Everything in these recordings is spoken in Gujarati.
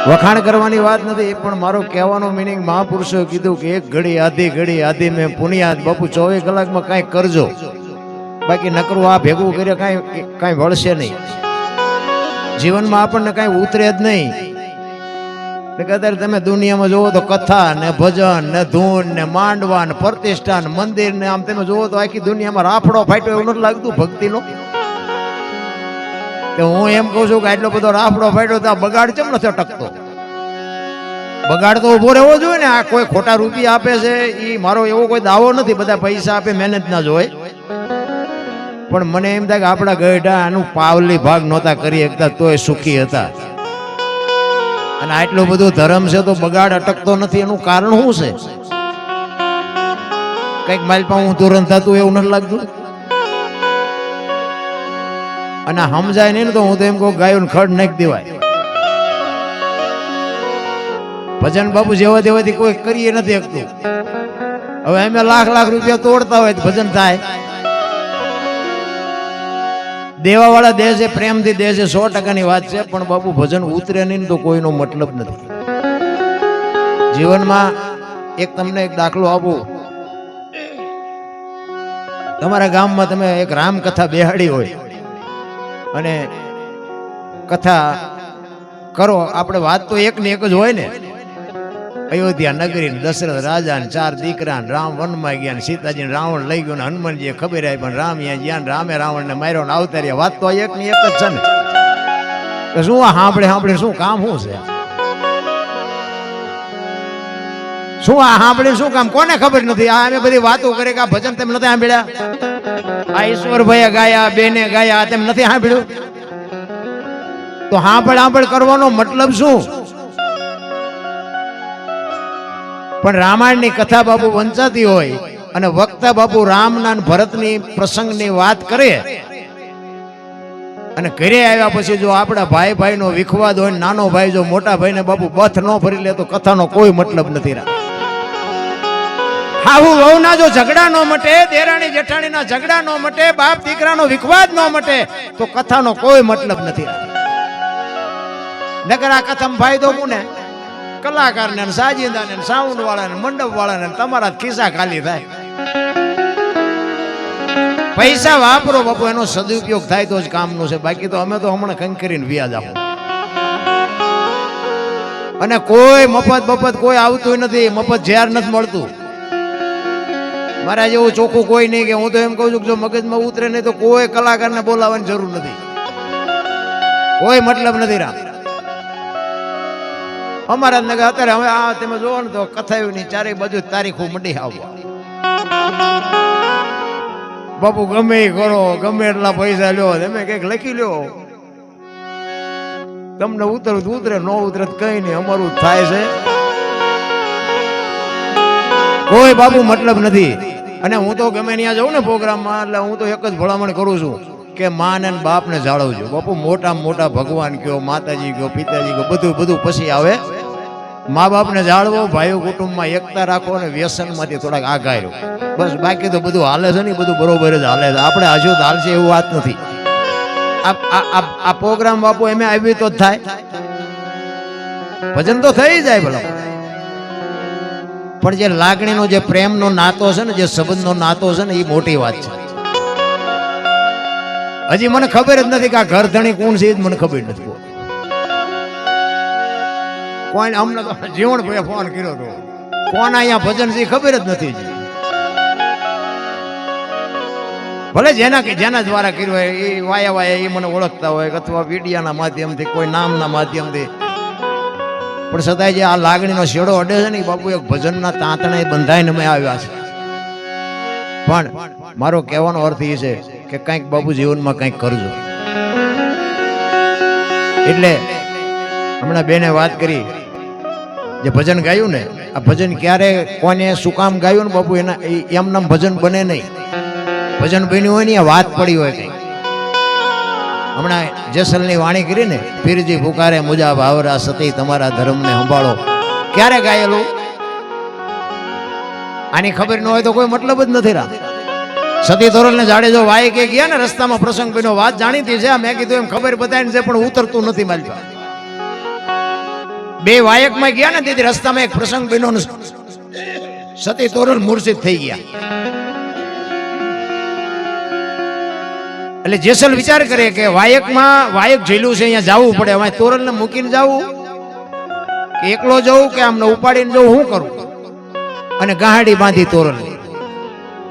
વખાણ કરવાની વાત નથી, પણ મારો કહેવાનો મિનિંગ મહાપુરુષોએ કીધું કે એક ઘડી આધી મેં પુણ્યાત બાપુ 24 કલાકમાં કાંઈ કરજો, બાકી નકરું આ ભેગું કરે કાંઈ વળશે નહીં. જીવનમાં આપણને કાંઈ ઉતરે જ નહીં. અત્યારે તમે દુનિયામાં જોવો તો કથા ને ભજન ને ધૂન ને માંડવા ને પ્રતિષ્ઠા ને મંદિર ને આમ તમે જોવો તો આખી દુનિયામાં રાફડો ફાટ્યો એવું નથી લાગતું ભક્તિનો? કે હું એમ કહું છું કે આટલો બધો રાફડો ફાટ્યો તો આ બગાડ કેમ નથી અટકતો? બગાડ તો ઉભો રહેવો જોઈએ ને. આ કોઈ ખોટા રૂપિયા આપે છે એ મારો એવો કોઈ દાવો નથી, બધા પૈસા આપે મહેનત ના જ હોય. પણ મને એમ થાય કે આપણા ગઢા આનું પાવલી ભાગ નહોતા કરી શકતા તોય સુખી હતા. અને આટલું બધું ધર્મ છે તો બગાડ અટકતો નથી, એનું કારણ શું છે? કઈક માલપા હું તુરંત થતું એવું નથી લાગતું? અને સમજાય નહીં ને તો હું તો એમ કહું ગાયોને ખડ નાખી દેવાય. ભજન બાપુ જેવા દેવાથી કોઈ કરીએ નથી શકતું. હવે અમે લાખ રૂપિયા તોડતા હોય ભજન થાય. દેવા વાળા દે છે, પ્રેમથી દે છે, 100%ની વાત છે, પણ બાપુ ભજન ઉતરે નહીં તો કોઈનો મતલબ નથી. જીવનમાં તમને એક દાખલો આપું. તમારા ગામમાં તમે એક રામકથા બેહાડી હોય અને કથા કરો, આપણે વાત તો એક ને એક જ હોય ને. અયોધ્યા નગરી દશરથ રાજા ને 4 દીકરા ને રામ વનમાં ગયા ને સીતાજી રાવણ લઈ ગયો ને હનુમાનજી ખબર આવી પણ રામ અહીંયા ગયા ને રામે રાવણ ને માર્યો ને અવતાર્યા. વાત તો એક ની એક જ છે ને. શું આ સાંભળે શું કામ શું છે? શું આ સાંભળે શું કામ? કોને ખબર નથી? આ અમે બધી વાતો કરે કે આ ભજન તેમ નથી સાંભળ્યા, આ ઈશ્વરભાઈએ ગાયા, બેને ગાયા, તેમ નથી સાંભળ્યું? તો સાંભળ કરવાનો મતલબ શું? પણ રામાયણની કથા બાપુ વંચાતી હોય અને વક્તા બાપુ રામના ભરતની પ્રસંગની વાત કરે અને ઘરે આવ્યા પછી જો આપણા ભાઈ નો વિખવાદ હોય, નાનો ભાઈ જો મોટા ભાઈને બાપુ બથ ન ફરી લે તો કથાનો કોઈ મતલબ નથી. હાહુ વહુના જો ઝઘડા ન મટે, દેરાણી જેઠાણીના ઝઘડા ન મટે, બાપ દીકરાનો વિખવાદ ન મટે તો કથાનો કોઈ મતલબ નથી. નકર આ કથામાં ફાયદો કોને? કલાકારને, સાજિંદાને, સાઉન્ડ વાળાને, મંડપ વાળાને, તમારા ખિસ્સા ખાલી થાય. પૈસા વાપરો બાપુ, એનો સદુપયોગ થાય તો જ કામનું છે. બાકી તો અમે તો હમણાં કંઈ કરીને વ્યાજ આપો. અને કોઈ મફત કોઈ આવતું નથી, મફત ઝેર નથી મળતું. મારા જેવું ચોખ્ખું કોઈ નહીં. કે હું તો એમ કહું છું કે જો મગજમાં ઉતરે નહીં તો કોઈ કલાકારને બોલાવવાની જરૂર નથી, કોઈ મતલબ નથી. રામ અમારા નગર અત્યારે હવે આ તમે જોવો ને તો કથાઓની ચારે બાજુ તારીખો મંડી આવવા. બાપુ ગમે એ કરો, ગમે એટલા પૈસા લ્યો, તમે કઈક લખી લ્યો, તમને ઉતરે ન ઉતરે કઈ નહીં, અમારું થાય છે. કોઈ બાપુ મતલબ નથી. અને હું તો ગમે ત્યાં જાઉં ને પ્રોગ્રામમાં, એટલે હું તો એક જ ભલામણ કરું છું કે માં અને બાપ ને જાળવજો. બાપુ મોટા ભગવાન કયો, માતાજી કયો, પિતાજી કયો, બધું પછી આવે. મા બાપ ને જાળવો, ભાઈઓ કુટુંબમાં એકતા રાખો અને વ્યસન માંથી થોડાક આઘા રહો. બસ બાકી તો બધું હાલે છે ને, બધું બરોબર જ હાલે છે. આપણે હજુ તો હાલશે એવું વાત નથી. આ પ્રોગ્રામ બાપુ એમ આવી તો જ થાય, ભજન તો થઈ જાય ભલા. પણ જે લાગણીનો, જે પ્રેમનો નાતો છે ને, જે સંબંધનો નાતો છે ને, એ મોટી વાત છે. હજી મને ખબર જ નથી કે આ ઘર ધણી કોણ છે, એ જ મને ખબર નથી. કોઈ અમને તો જીવણ ભાઈ ફોન કર્યો હતો, કોણ અહીંયા ભજન છે ખબર જ નથી. ભલે જેના દ્વારા કર્યું હોય એ વાયા એ મને ઓળખતા હોય, અથવા મીડિયાના માધ્યમથી, કોઈ નામના માધ્યમથી. પણ છતાંય જે આ લાગણીનો શેડો અડે છે ને એ બાપુ એક ભજનના તાંતણે બંધાઈને અમે આવ્યા છે. પણ મારો કહેવાનો અર્થ એ છે કે કંઈક બાપુ જીવનમાં કંઈક કરજો. એટલે હમણાં બેને વાત કરી, જે ભજન ગાયું ને, આ ભજન ક્યારે કોને શું કામ ગાયું ને બાપુ, એના એમ નામ ભજન બને નહીં. ભજન બન્યું હોય ને વાત પડી હોય કઈ. હમણાં જેસલની વાણી કરી ને, પીરજી પુકારે મુજા ભાવરા સતી તમારા ધર્મને સંભાળો, ક્યારે ગાયેલું? આની ખબર ન હોય તો કોઈ મતલબ જ નથી. રામ સતી તોરલ ને જાડે જો વાય કે ગયા ને રસ્તામાં પ્રસંગ બન્યો, વાત જાણીતી છે. મેં કીધું એમ ખબર બતાવીને છે પણ ઉતરતું નથી મારી પાસે. બે વાયકમાં ગયા ને તેથી રસ્તામાં એક પ્રસંગ બન્યો, સતી તોરલ મૂર્છિત થઈ ગયા. એટલે જેસલ વિચાર કરે કે વાયક ઝીલું છે, અહીંયા જવું પડે, હવે તોરલને મૂકીને જવું કે એકલો જવું કે આમને ઉપાડીને જવું, શું કરું? અને ગાહડી બાંધી તોરલ.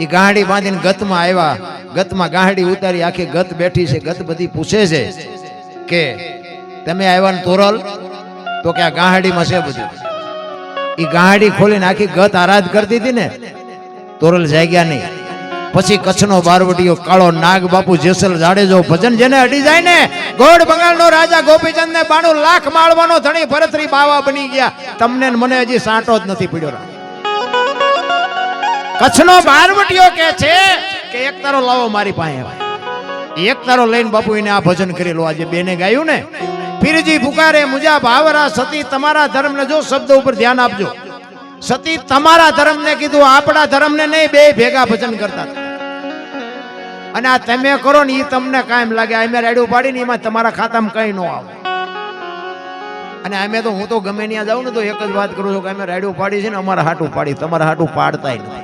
એ ગાહડી બાંધીને ગતમાં આવ્યા. ગતમાં ગાહડી ઉતારી, આખી ગત બેઠી છે. ગત બધી પૂછે છે કે તમે આવ્યા ને તોરલ? તો કે આ ગાહડીમાં છે બધું. એ ગાહડી ખોલીને આખી ગત આરાધ કરતી હતી ને, તોરલ જાગ્યા નહીં. પછી કચ્છનો બારવટીયો કાળો નાગ બાપુ જેસલ જાડેજો ભજન જેને અડી જાય ને, ગોળ બંગાળનો રાજા ગોપીચંદ ને 92 લાખ માળવાનો ધણી ભરતરી બાવા બની ગયા. તમને મને હજી સાંટો જ નથી પડ્યો. કચ્છનો બારવટીયો કે છે કે એક તારો લાવો મારી પાસે. એક તારો લઈને બાપુ એને આ ભજન કરેલું. આજે બેને ગાયું ને, પીરજી પુકારે મુજા ભાવરા, સતી તમારા ધર્મ ને, જો શબ્દ ઉપર ધ્યાન આપજો. સતી તમારા ધર્મ ને કીધું, આપણા ધર્મ ને નહીં. બે ભેગા ભજન કરતા. અને આ તમે કરો ને એ તમને કાયમ લાગે. અમે રાડ્યું પાડીને એમાં તમારા ખાતામાં કઈ ન આવે. અને અમે તો, હું તો ગમે ત્યાં જાઉં ને તો એક જ વાત કરું છું કે અમે રાડ્યું પાડી છે ને, અમારા હાટું પાડી, તમારા હાટું પાડતા નથી.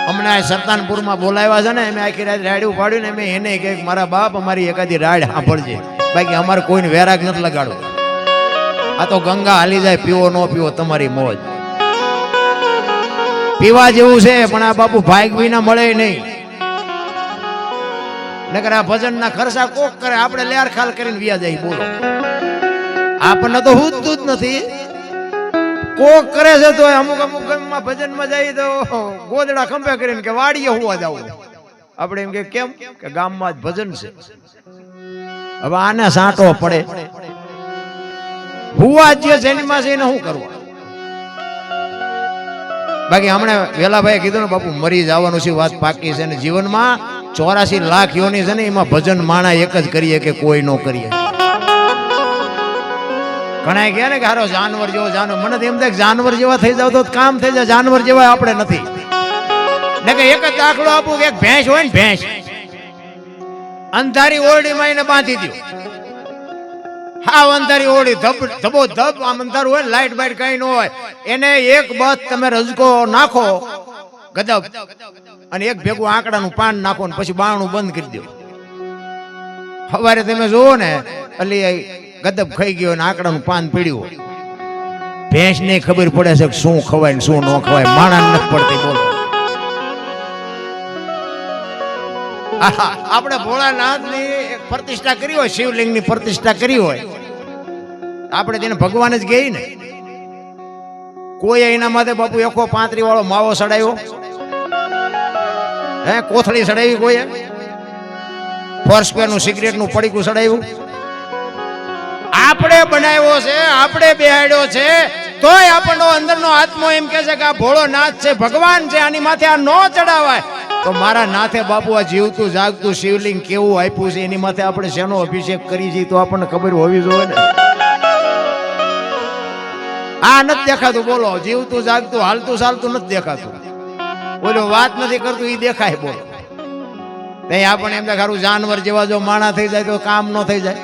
અમને આ સરતાનપુરમાં બોલાવ્યા છે ને, અમે આખી રાત રાડ્યું પાડ્યું ને, અમે એને કે મારા બાપ અમારી એકાદી રાડ સાંભળજે, બાકી અમારે કોઈને વેરાગ નથી લગાડવું. આ તો ગંગા હાલી જાય, પીવો ન પીવો તમારી મોજ. પીવા જેવું છે પણ આ બાપુ ભાગ વિના મળે નહીં. નકર આ ભજન ના ખર્ચા કોક કરે, આપણે લેર ખાલ કરીને વ્યા જાય. બોલો, આપણને તો હુંતું જ નથી. કોક કરે છે તો અમુક ગામમાં ભજનમાં જાય તો ગોદડા ખંભે કરીને કે વાડીએ હોવા જવું. આપણે એમ કે કેમ કે ગામમાં જ ભજન છે. હવે આને સાંટો પડે. હુવા જે જેનીમાં છે એને શું કરવું? બાકી હમણાં વેલાભાઈ કીધું ને બાપુ મરી જવાનું છે, વાત પાકી છે. ને જીવનમાં 84 લાખ યોની છે ને, એમાં ભજન માણા એક જ કરીએ કે કોઈ ન કરીએ. ઘણા ગયા ને કે હારો જાનવર જેવો જાનવર. મને એમ થાય જાનવર જેવા થઈ જાવ તો કામ થઈ જાય. જાનવર જેવા આપણે નથી. ને કે એક જ દાખલો આપું કે એક ભેંસ હોય ને, ભેંસ અંધારી ઓરડીમાં એને બાંધી દો. હા, અંધારી ઓરડી ધબો ધબ આમ અંધારું હોય, લાઈટ બાઈટ કઈ ન હોય. એને એક બસ તમે રજકો નાખો ગદબ, અને એક ભેગું આંકડાનું પાન નાખો ને પછી બારણું બંધ કરી દો. સવારે તમે જોવો ને એટલે ગદબ ખાઈ ગયો ને આંકડાનું પાન પીડ્યું. ભેંસ ને ખબર પડે છે કે શું ખવાય ને શું ન ખવાય, માણસ નથી પડતી. બોલો, આપણે ભોળાનાથ ની પ્રતિષ્ઠા કરી હોય, શિવલિંગ ની પ્રતિષ્ઠા કરી હોય, આપણે તેને ભગવાન જ ગઈ ને. કોઈ એના માટે બાપુ 135 વાળો માવો સડાયો, હે કોથળી સડાવી, કોઈ ફોર્સપેર નું સિગરેટ નું પડીકું સડાવ્યું. આપણે બનાવ્યો છે, આપણે બેહાડ્યો છે, તોય આપણનો અંદરનો આત્મો એમ કે છે કે આ ભોળોનાથ છે, ભગવાન છે, આની માથે આ ન ચડાવાય. તો મારા નાથે બાપુ આ જીવતું જાગતું શિવલિંગ કેવું આપ્યું છે, એની માથે આપણે શેનો અભિષેક કરી છીએ તો આપણને ખબર હોવી જોઈએ ને. આ નથી દેખાતું. બોલો, જીવતું જાગતું હાલતું ચાલતું નથી દેખાતું. બોલો, વાત નથી કરતું એ દેખાય. બોલો, ત્યાં આપણે એમ ખારું જાનવર જેવા જો માણા થઈ જાય તો કામ ન થઈ જાય.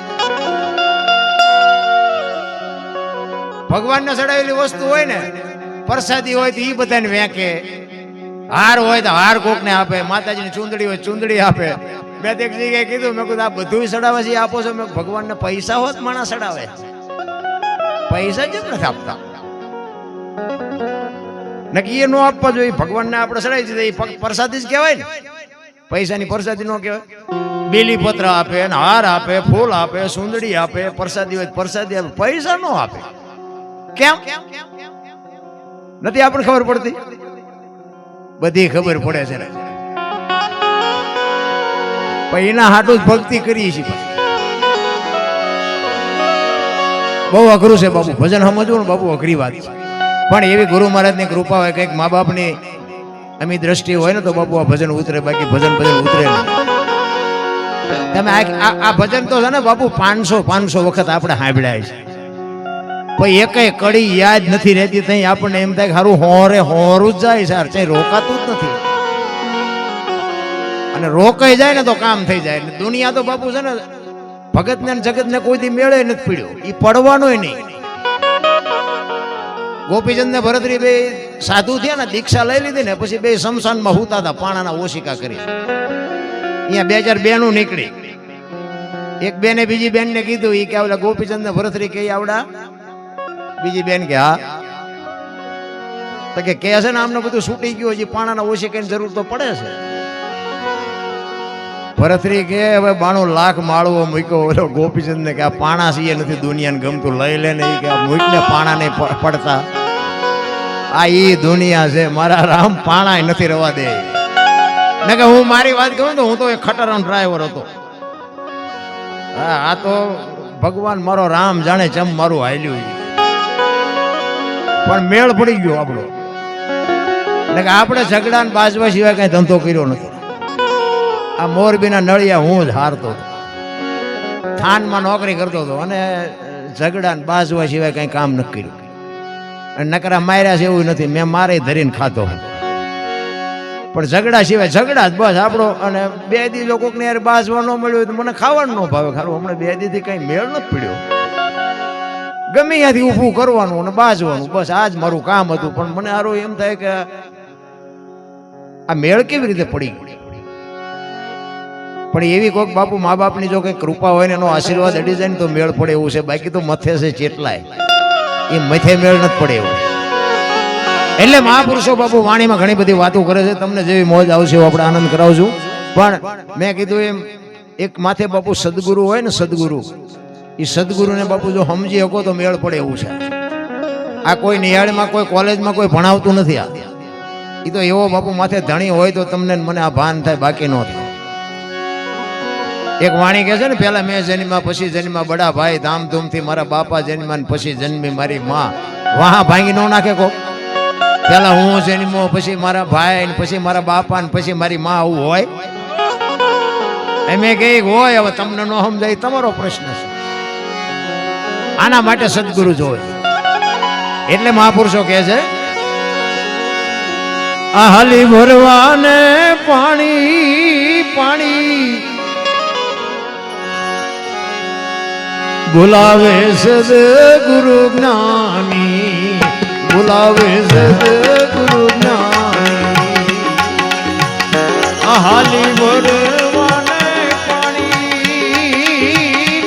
ભગવાનને ચડાવેલી વસ્તુ હોય ને, પ્રસાદી હોય તો એ બધાને વેંકે. હાર હોય તો હાર કોકને આપે, માતાજીની ચૂંદડી હોય ચૂંદડી આપે. મેં એક જગ્યાએ કીધું, મેં કીધું આ બધું સડાવે છે આપો છો? મેં ભગવાનને પૈસા હોત માણસ સડાવે, પૈસા જ નથી આપતા. નક્કી એ ન આપવા જોઈએ. ભગવાનને આપણે સડાવી દીધા, એ પ્રસાદી જ કહેવાય ને. પૈસાની પ્રસાદી ન કહેવાય. બેલી પત્ર આપે, હાર આપે, ફૂલ આપે, સુંદડી આપે, પ્રસાદી હોય પ્રસાદી આપે, પૈસા ન આપે. કેમ નથી આપણને ખબર પડતી? બધી ખબર પડે છે. પણ એના હાટું જ ભક્તિ કરીએ છીએ. બહુ અઘરું છે બાપુ ભજન સમજવું ને, બાપુ અઘરી વાત છે. પણ એવી ગુરુ મહારાજની કૃપા હોય, કંઈક મા બાપની અમી દ્રષ્ટિ હોય ને તો બાપુ આ ભજન ઉતરે. બાકી ભજન ઉતરે નહીં. તમે આ ભજન તો છે ને બાપુ 500 વખત આપણે સાંભળ્યા છે, પણ એકેય કડી યાદ નથી રહેતી. ત્યાં આપણને એમ થાય કે સારું હોરું જ જાય સાર, ત્યાં રોકાતું જ નથી. અને રોકાઈ જાય ને તો કામ થઈ જાય. દુનિયા તો બાપુ છે ને ભગતને ને જગતને કોઈ દી મેળે નથી પીડ્યો, એ પડવાનોય નહીં. ગોપીચંદ ને ભરતરી બે સાધુ થયા ને, દીક્ષા લઈ લીધી ને પછી બે શમશાનમાં હુતા હતા, પાણાના ઓશિકા કરી. અહીંયા 2002 નું નીકળી. એક બેને બીજી બેન ને કીધું, એ કે આવડા ગોપીચંદ ને ભરતરી કે આવડા? બીજી બેન કે હા. તો કે છે ને આમને બધું છૂટી ગયું, હજી પાણાના ઓશિકાની જરૂર તો પડે છે. ભરતરી કે હવે 92 લાખ માળવો મૂક્યો ઓલો ગોપીચંદ ને કે આ પાણા છે નથી દુનિયાને ગમતું, લઈ લે ને કે મૂકને પાણા ને પડતા. આ ઈ દુનિયા છે, મારા રામ પાણા નથી રવા દે. ને કે હું મારી વાત કહું તો હું તો એક ખટારાનો ડ્રાઈવર હતો. હા, આ તો ભગવાન મારો રામ જાણે ચમ મારું હાલ્યું, પણ મેળ પડી ગયો આપણો. ને કે આપણે ઝઘડા ને બાજવા સિવાય કઈ ધંધો કર્યો નથી. આ મોરબીના નળિયા હું જ હારતો હતો, થાનમાં નોકરી કરતો હતો અને ઝઘડા ને બાજવા સિવાય કઈ કામ નથી કર્યું. અને નકરા માર્યા છે એવું નથી, મેં મારે ધરીને ખાતો, પણ ઝઘડા સિવાય ઝઘડા જ બસ આપણો. અને 2 દી લોકોને યાર બાજવા ન મળ્યું તો મને ખાવાનું ન ભાવે. ખારું હમણાં 2 દીથી કઈ મેળ નથી પડ્યો. ગમે ત્યાંથી ઊભું કરવાનું અને બાજવાનું, બસ આ જ મારું કામ હતું. પણ મને સારું એમ થાય કે આ મેળ કેવી રીતે પડી. પણ એવી કોઈક બાપુ મા બાપની જો કઈ કૃપા હોય ને એનો આશીર્વાદ અડી જાય ને તો મેળ પડે એવું છે. બાકી તો મથે છે ચેટલાય, એ મથે મેળ નથી પડે એવું. એટલે મહાપુરુષો બાપુ વાણીમાં ઘણી બધી વાતો કરે છે, તમને જેવી મોજ આવશે એવો આપણે આનંદ કરાવશું. પણ મેં કીધું એમ એક માથે બાપુ સદગુરુ હોય ને, સદગુરુ, એ સદગુરુને બાપુ જો સમજી શકો તો મેળ પડે એવું છે. આ કોઈ નિહાળમાં કોઈ કોલેજમાં કોઈ ભણાવતું નથી. આ એ તો એવો બાપુ માથે ધણી હોય તો તમને મને આ ભાન થાય, બાકી ન થાય. એક વાણી કહે છે ને, પેલા મેં જન્મ્યા પછી જન્મ્યા બડા ભાઈ, ધામધૂમથી મારા બાપા જન્મ્યા ને પછી જન્મી મારી માં. વાહ ભાંગી ન નાખે કો. પેલા હું જન્મ્યો પછી મારા ભાઈ ને પછી મારા બાપા ને પછી મારી માં, આવું હોય? એમ કઈ હોય. હવે તમને ન સમજાય તમારો પ્રશ્ન છે. આના માટે સદગુરુ જોવે. એટલે મહાપુરુષો કહે છે આ હાલી ભરવાને પાણી પાણી બોલાવે સદગુરુ જ્ઞાની, બોલાવે સદગુરુ જ્ઞાની. આ હાલી ભરવાને પાણી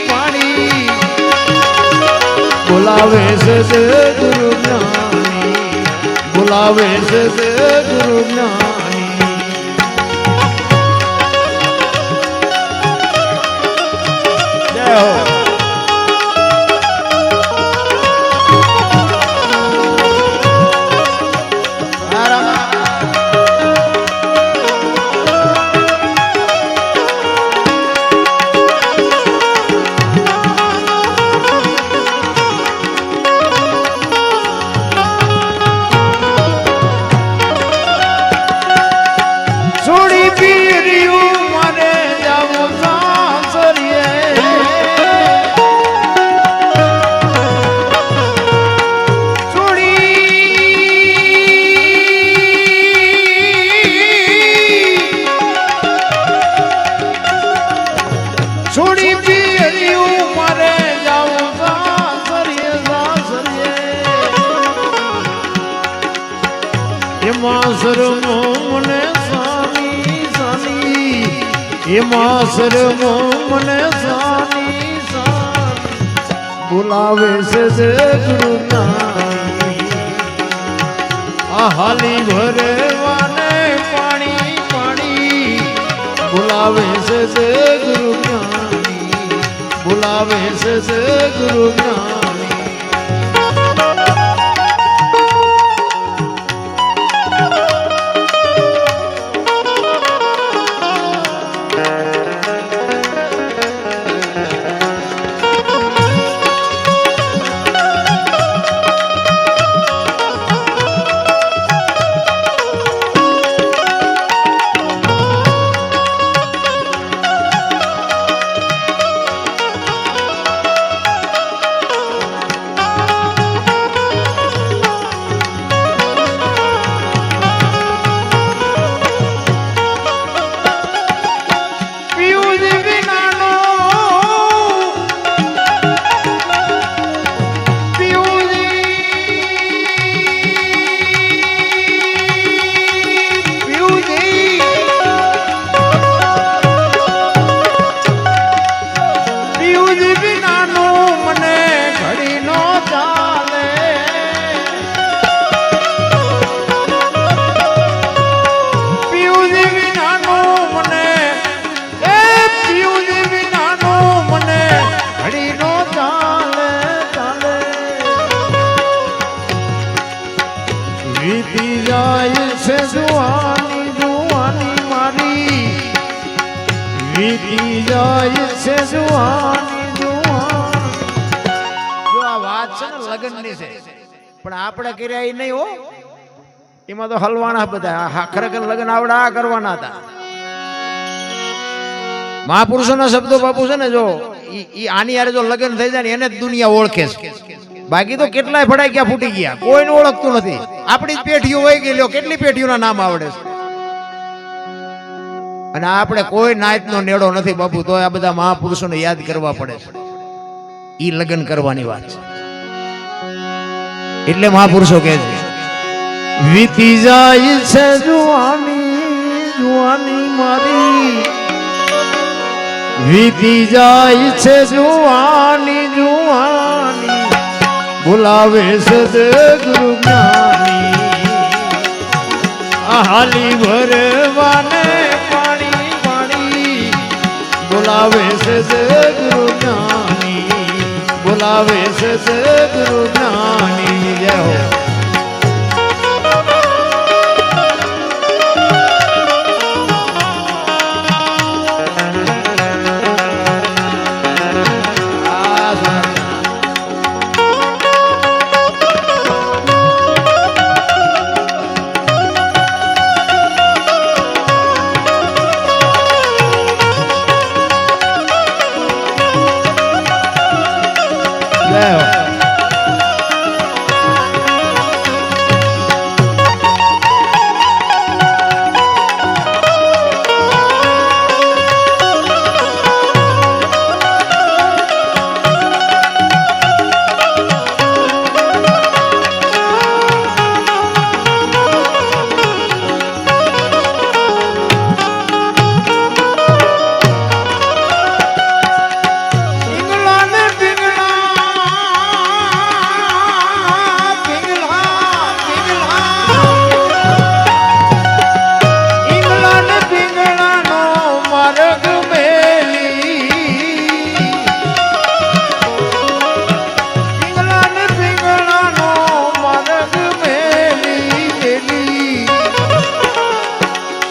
પાણી બોલાવે સદગુરુ જ્ઞાની, બોલાવે સદગુરુ જ્ઞાની. જય હો. મને સાની સાની એમાં શરમો મને સાની સાની બોલાવે છે સદગુરુ જ્ઞાની. આ હાલી ભરવાને પાણી પાણી બોલાવે છે સદગુરુ જ્ઞાની, બોલાવે છે સદગુરુ જ્ઞાની. જુવાની જુવાની મારી વીતી જાય છે જુવાની જુવાની. જો આ વાત છે ને લગ્નની છે, પણ આપણે કર્યા એ નહીં હો. એમાં તો હલવાણા બધા. ખરેખર લગ્ન આવડા કરવાના હતા. મહાપુરુષોના શબ્દો બાપુ છે ને, જો ઈ આની યારે જો લગ્ન થઈ જાય ને એને જ દુનિયા ઓળખે છે. બાકી તો કેટલાય ફડાક્યા ફૂટી ગયા, કોઈને ઓળખતું નથી. આપણી જ પેઢીઓ વહી ગઈ, લ્યો કેટલી પેઢીઓના નામ આવડે છે. અને આપણે કોઈ નાયતનો નેડો નથી બાપુ, તો આ બધા મહાપુરુષોને યાદ કરવા પડે છે. ઈ લગ્ન કરવાની વાત છે. એટલે મહાપુરુષો કહે છે વીતી જાય છે જુવાની જુવાની મારી વીતી જાય છે જુવાની જુવાની બોલાવે સદગુરુ જ્ઞાની હાલી ભરવાને પાણી પાણી બોલાવે સદગુરુ જ્ઞાની બોલાવે સદગુરુ જ્ઞાની. જય હો.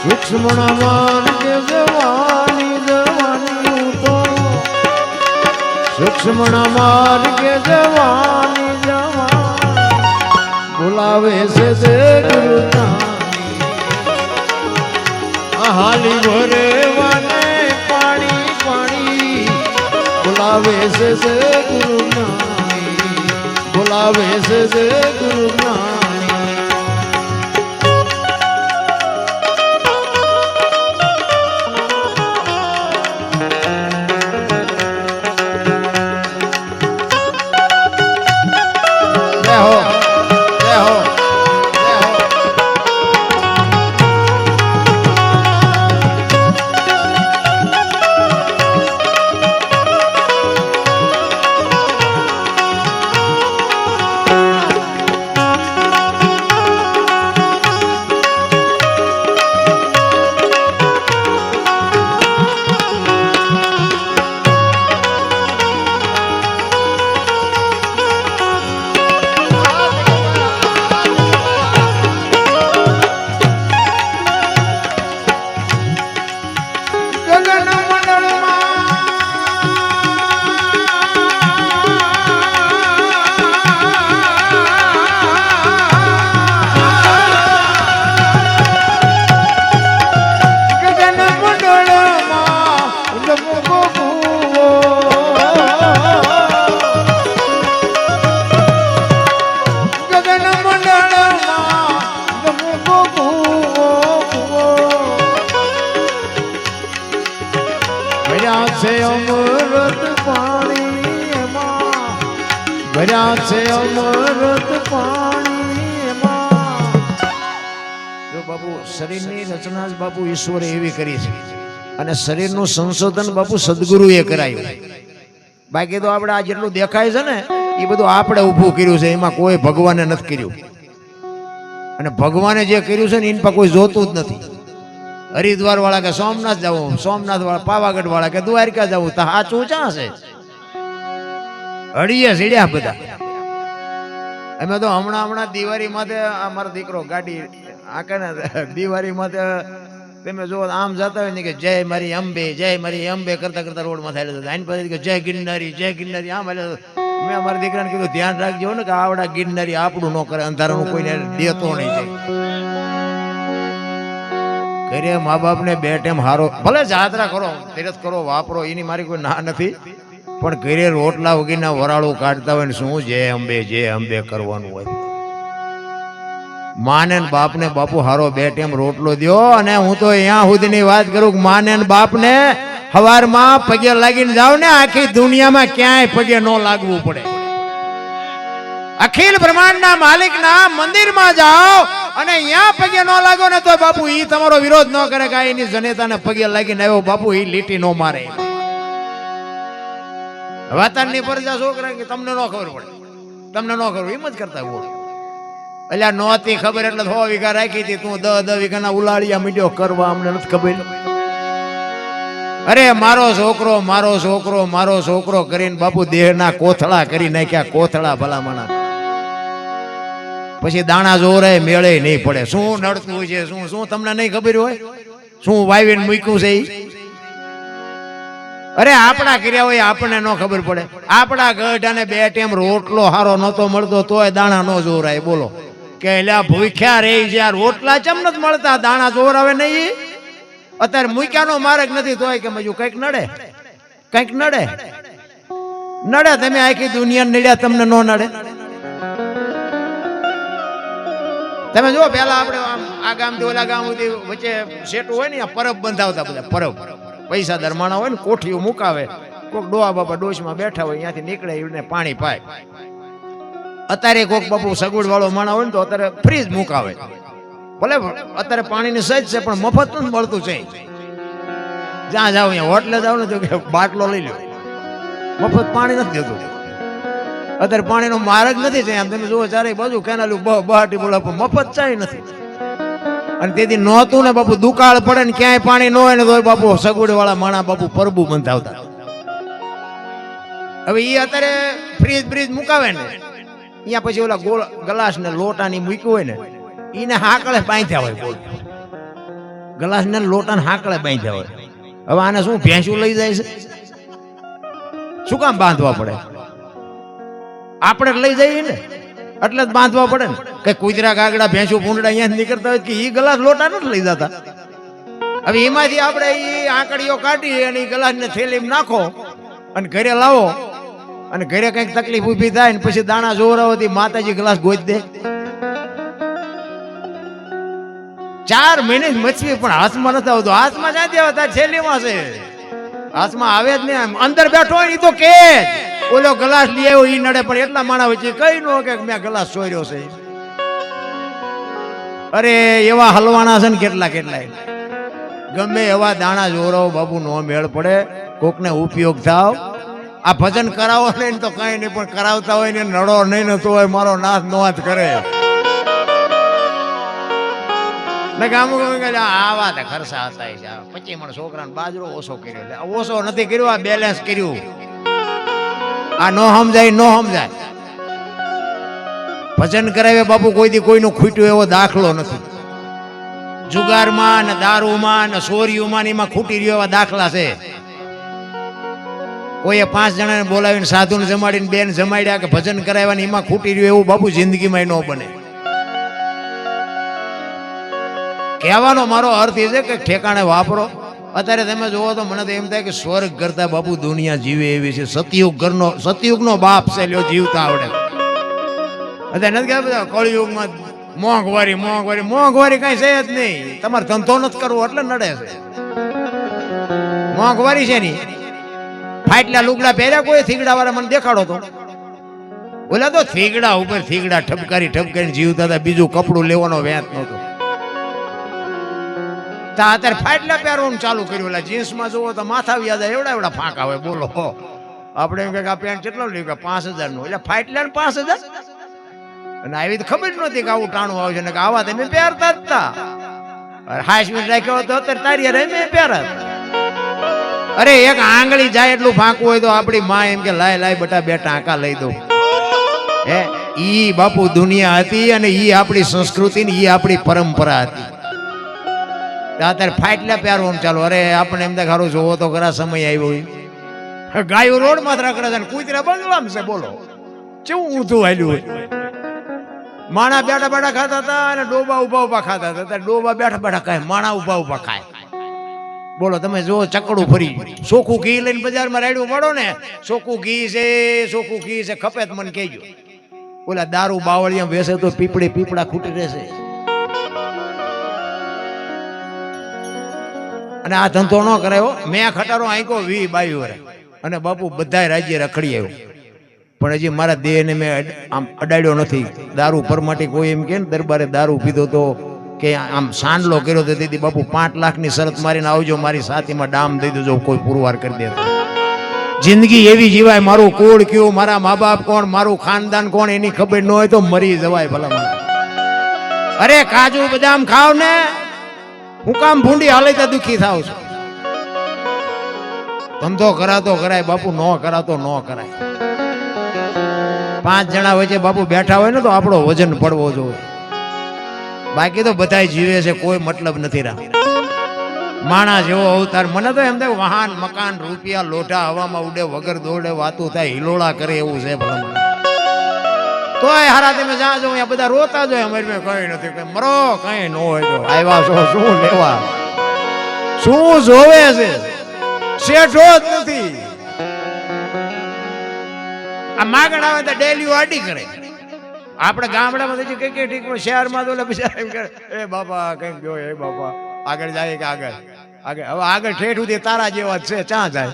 સુક્ષ્મણા માર્ગ જવાની જવાની તો સુક્ષ્મણા માર્ગ જવાની જવાની બોલાવે છે સદગુરુ જ્ઞાની હાલી ભરવાને પાણી પાણી બોલાવે છે સદગુરુ જ્ઞાની બોલાવે છે સદગુરુ જ્ઞાની. ભર્યા છે અમૃત પાણી એમાં. જો બાપુ શરીરની રચના જ બાપુ ઈશ્વરે એવી કરી છે, અને શરીરનું સંશોધન બાપુ સદગુરુએ કરાયું. બાકી તો આપણે આ જેટલું દેખાય છે ને એ બધું આપણે ઊભું કર્યું છે, એમાં કોઈ ભગવાને નથી કર્યું. અને ભગવાને જે કર્યું છે ને એની પર કોઈ જોતું જ નથી. હરિદ્વાર વાળા કે સોમનાથ જવું, સોમનાથ વાળા પાવાગઢ વાળા કે દ્વારકા જવું, તો સાચું ક્યાં છે? હળીએ સીડ્યા બધા. અમે તો હમણાં દિવાળી માટે અમારો દીકરો ગાડી આ કે દિવાળીમાં તો તમે જો આમ જતા હોય ને કે જય મારી અંબે કરતા કરતા રોડમાં થાય આઈને પછી કે જય ગિરનારી આમ એટલે મેં અમારા દીકરાને કીધું ધ્યાન રાખજો ને કે આવડા ગિરનારી આપણું ન કરે, અંધારાનું કોઈને દેતો નહીં જાય. ઘરે મા બાપને બે ટાઈમ હારો ભલે જાત્રા કરો, તીરથ કરો, વાપરો, એની મારી કોઈ ના નથી, પણ ઘરે રોટલા વગીના વરાળું કાઢતા હોય ને શું જય અંબે કરવાનું હોય. માને ને બાપને બાપુ હારો બે ટાઈમ રોટલો દ્યો. અને હું તો અહીંયા સુધીની વાત કરું કે માને ને બાપને હવારમાં પગે લાગીને જાવ ને આખી દુનિયામાં ક્યાંય પગે ન લાગવું પડે. અખિલ બ્રહ્માંડના માલિકના મંદિરમાં જાઓ અને અહીંયા પગે ન લાગો ને તો બાપુ ઈ તમારો વિરોધ ન કરે કે એની જનેતાને પગે લાગીને આવ્યો બાપુ ઈ લીટી ન મારે. વાતાવરણની પરજા છોકરા કે તમને ન ખબર પડે, તમને ન ખબર, એમ જ કરતા હોય. એટલે નહોતી ખબર એટલે 100 વીઘા રાખી હતી, તું 10 વીઘાના ઉલાળિયા મીડ્યો કરવા, અમને નથી ખબર. અરે મારો છોકરો કરીને બાપુ દેહના કોથળા કરી નાખ્યા, કોથળા ભલામણા. પછી દાણા જોરાય મેળે નહીં પડે. શું નડતું છે, શું તમને નહીં ખબર હોય, શું વાવીને મૂક્યું છે ઈ? અરે આપણા કર્યા હોય આપણને ન ખબર પડે. આપણા ગઢાને બે ટાઈમ રોટલો હારો નતો મળતો તોય દાણા ન જોરાય. બોલો કે એલા ભૂખ્યા રહી છે, રોટલા ચમ નથી મળતા, દાણા જોરાવે નહીં. અત્યારે મૂક્યાનો માર્ગ નથી તોય કે મજુ કંઈક નડે. તમે આખી દુનિયા નડ્યા, તમને ન નડે? તમે જો પેલા આપણે આ ગામથી ઓલા ગામ સુધી વચ્ચે સેટું હોય ને, પરબ બંધાવતા બધા. પરબ પૈસાદાર માણા હોય ને કોઠીઓ મુકાવે, કોક ડોહા બાપા ડોશમાં બેઠા હોય, ત્યાંથી નીકળે એને પાણી પાય. અત્યારે કોક બાપુ સગવડ વાળો માણા હોય ને તો અત્યારે ફ્રીજ મુકાવે. ભલે અત્યારે પાણીની સજ છે પણ મફત નથી મળતું છે. જ્યાં જાવ અહીંયા હોટલે જાવ ને તો કે બાટલો લઈ લો, મફત પાણી નથી દેતું. અત્યારે પાણીનો માર્ગ નથી છે. આમ તમે જુઓ ચારે બાજુ કેનાલું બહાટી બોલા મફત ચાય નથી. અને તેથી નહોતું ને બાપુ દુકાળ પડે ને ક્યાંય પાણી ન હોય ને તો બાપુ સગવડ વાળા માણા બાપુ પરબુ બંધાવતા. હવે એ અત્યારે ફ્રીજ મુકાવે ને અહીંયા પછી ઓલા ગોળ ગ્લાસ ને લોટાની મૂક્યું હોય ને એને હાકળે બાંધ્યા હોય. બોલ ગ્લાસ ને લોટા ને હાકળે બાંધ્યા હોય. હવે આને શું ભેંસું લઈ જાય છે? શું કામ બાંધવા પડે? આપણે લઈ જઈએ ને એટલે જ બાંધવા પડે ને. કઈ કુતરા કાગડા ભેંસું ભૂંડડા અહીંયા નીકળતા હોય કે એ ગ્લાસ લોટા નથી લઈ જતા. હવે એમાંથી આપણે એ આંકડીઓ કાઢી અને એ ગ્લાસ ને થેલીમાં નાખો અને ઘરે લાવો અને ઘરે કઈક તકલીફ ઉભી થાય ને પછી દાણા જોરાવતી માતાજી ગ્લાસ ગોઈ દે. 4 મહિને મચવી પણ હાથમાં નથી આવતો. હાથમાં ક્યાંથી આવે? તાર થેલીમાં છે, હાથમાં આવે જ નહીં. અંદર બેઠો હોય ને તો કે ઓલો ગ્લાસ લઈ આવ્યો ઈ નડે, પણ એટલા માણા વચ્ચે કઈ નો કે મેં ગ્લાસ ચોર્યો છે. અરે એવા હલવાના છે ને કેટલા ગમે એવા દાણા જોરાવો બાપુ નો મેળ પડે. કોકને ઉપયોગ થાવ. આ ભજન કરાવો નહીં તો કઈ નહીં, પણ કરાવતા હોય ને નડો નહીં ને તો હોય મારો નાથ નોથ કરે. આવા ખર્ચા હતા 25 મણ છોકરાને બાજરો ઓછો કર્યો. ઓછો નથી કર્યો, આ બેલેન્સ કર્યું. આ નો સમજાય. ભજન કરાવે બાપુ કોઈ દી કોઈનું ખૂટ્યું એવો દાખલો નથી. જુગારમાં ને દારૂમાં ને સોરીઓમાં એમાં ખૂટી રહ્યો એવા દાખલા છે. કોઈએ 5 જણાને બોલાવીને સાધુને જમાડીને બેન જમાડ્યા કે ભજન કરાવ્યા એમાં ખૂટી રહ્યું એવું બાપુ જિંદગીમાં ન બને. કહેવાનો મારો અર્થ એ છે કે ઠેકાણે વાપરો. અત્યારે તમે જોવો તો મને તો એમ થાય કે સ્વર્ગ કરતા બાપુ દુનિયા જીવે એવી છે. સતયુગનો બાપ છે, લ્યો જીવતા આવડે. અત્યારે નથી કહેતા કળિયુગમાં મોંઘવારી કઈ છે જ નહીં. તમારે ધંધો નથી કરવો એટલે નડે છે. મોંઘવારી છે નહીં. ફાટલા લુગડા પહેર્યા કોઈ થીગડા વાળા મને દેખાડો તો. ઓલા તો થીગડા ઉપર થીગડા ઠપકારી જીવતા હતા. બીજું કપડું લેવાનો વેત નહોતો. અત્યારે ફાટલા પહેરવાનું ચાલુ કર્યું. ઓલા જીન્સમાં જોવો તો માથા વ્યાજ એવડા ફાંકા હોય. બોલો આપણે એમ કે આ પેન્ટ કેટલો લીધું? 5000 નું. એટલે ફાટલા ને 5000. અને આવી તો ખબર જ નહોતી કે આવું ટાણું આવશે ને કે આવા તમે પહેરતા જ હતા. હાઈસ મિનિટ રાખ્યો હતો અત્યારે તારી મેં પહેરા. અરે એક આંગળી જાય એટલું ફાંકવું હોય તો આપણી માં એમ કે લાય બટા બે ટાંકા લઈ દો. ઈ બાપુ દુનિયા હતી અને ઈ આપણી સંસ્કૃતિ ને ઈ આપણી પરંપરા હતી. અત્યારે ફાટલા પ્યારો આમ ચાલો, અરે આપણે એમ દેખાડું જોવો તો ખરા સમય આવ્યો હોય. ગાયો રોડ માં રખડે છે, કૂતરા બંગલામ છે, બોલો કેવું ઊંધું હાલ્યું હોય. માણા બેઠા બેઠા ખાતા હતા અને ડોબા ઉભા ઉભા ખાતા હતા. ડોબા બેઠા બેઠા ખાય, માણા ઉભા ઉભા ખાય. બોલો તમે જો ચકડું ફરી ચોખ્ખું ઘી લઈને બજારમાં રાડ્યું પડો ને, ચોખ્ખું ઘી છે, ચોખ્ખું ઘી છે, ખપે તો મને કહેજો. ઓલા દારૂ બાવળિયા વેસે તો પીપળે પીપળા ખૂટી રહેશે. અને આ ધંધો ન કરાયો. મેં ખટારો આંક્યો 20 22 વર્ષ અને બાપુ બધાય રાજ્ય રખડી આવ્યો, પણ હજી મારા દેહને મેં આમ અડાડ્યો નથી. દારૂ પરમાટી કોઈ એમ કે ને દરબારે દારૂ પીધો તો કે આમ સાંડલો કર્યો તો દીદી બાપુ 5 લાખની શરત મારીને આવજો, મારી સાથીમાં ડામ દઈ દેજો, કોઈ પુરવાર કરી દે. જિંદગી એવી જીવાય, મારું કુળ કયું, મારા મા બાપ કોણ, મારું ખાનદાન કોણ, એની ખબર ન હોય તો મરી જવાય ભલા મને. અરે કાજુ બદામ ખાવ ને, હું કામ ભૂંડી હાલતા દુખી થાવ છું. ધંધો કરાતો કરાય બાપુ, ન કરાતો ન કરાય. 5 જણા વચ્ચે બાપુ બેઠા હોય ને તો આપણો વજન પડવો જોઈએ. બાકી તો બધાય જીવે છે, કોઈ મતલબ નથી રહ્યા. માણસ જેવો અવતાર. મને તો એમ થાય વાહન મકાન રૂપિયા લોઢા હવામાં ઉડે, વગર દોડે વાતું થાય, હિલોળા કરે એવું છે ભલા મને. તોય હારા તમે જ્યાં જો અહીંયા બધા રોતા જ હોય, અમારી મેં કઈ નથી, કઈ મરો કઈ ન હોય. તો આવ્યા છો શું લેવા, શું જોવે છે, શેઠો જ નથી. આ માગણ આવે તો ડેલી આડી કરે. આપણે ગામડામાં કઈ કઈ ઠીક, શહેરમાં તો બિચારા એમ કરે, એ બાપા કઈક જો, એ બાપા આગળ જાય કે આગળ આગળ. હવે આગળ ઠેઠ સુધી તારા જેવા છે, ચા જાય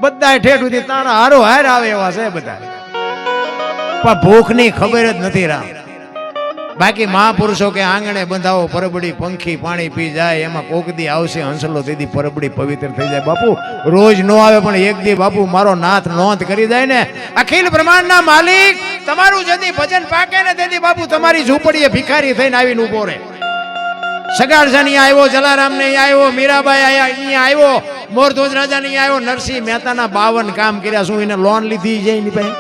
બધા ઠેઠ સુધી તારા હારો હાર આવે એવા છે બધા. પણ ભૂખની ખબર જ નથી રામ. બાકી મહાપુરુષો કે આંગણે બંધાવો પરબડી, પંખી પાણી પી જાય, એમાં કોક દી આવશે હંસલો, તેથી પરબડી પવિત્ર થઈ જાય. બાપુ રોજ નો આવે પણ એક દી બાપુ મારો નાથ નોંધ કરી જાય ને, અખિલ બ્રહ્માંડના માલિક તમારું જદી ભજન પાકે ને તેથી બાપુ તમારી ઝૂંપડીએ ભિખારી થઈને આવીને ઉભો રહે. સગાડસા ની આવ્યો, જલારામ ને આવ્યો, મીરાબાઈ અહીંયા આવ્યો, મોરધોજ રાજા ની આવ્યો, નરસિંહ મહેતાના 52 કામ કર્યા. શું એને લોન લીધી છે એની પાસે?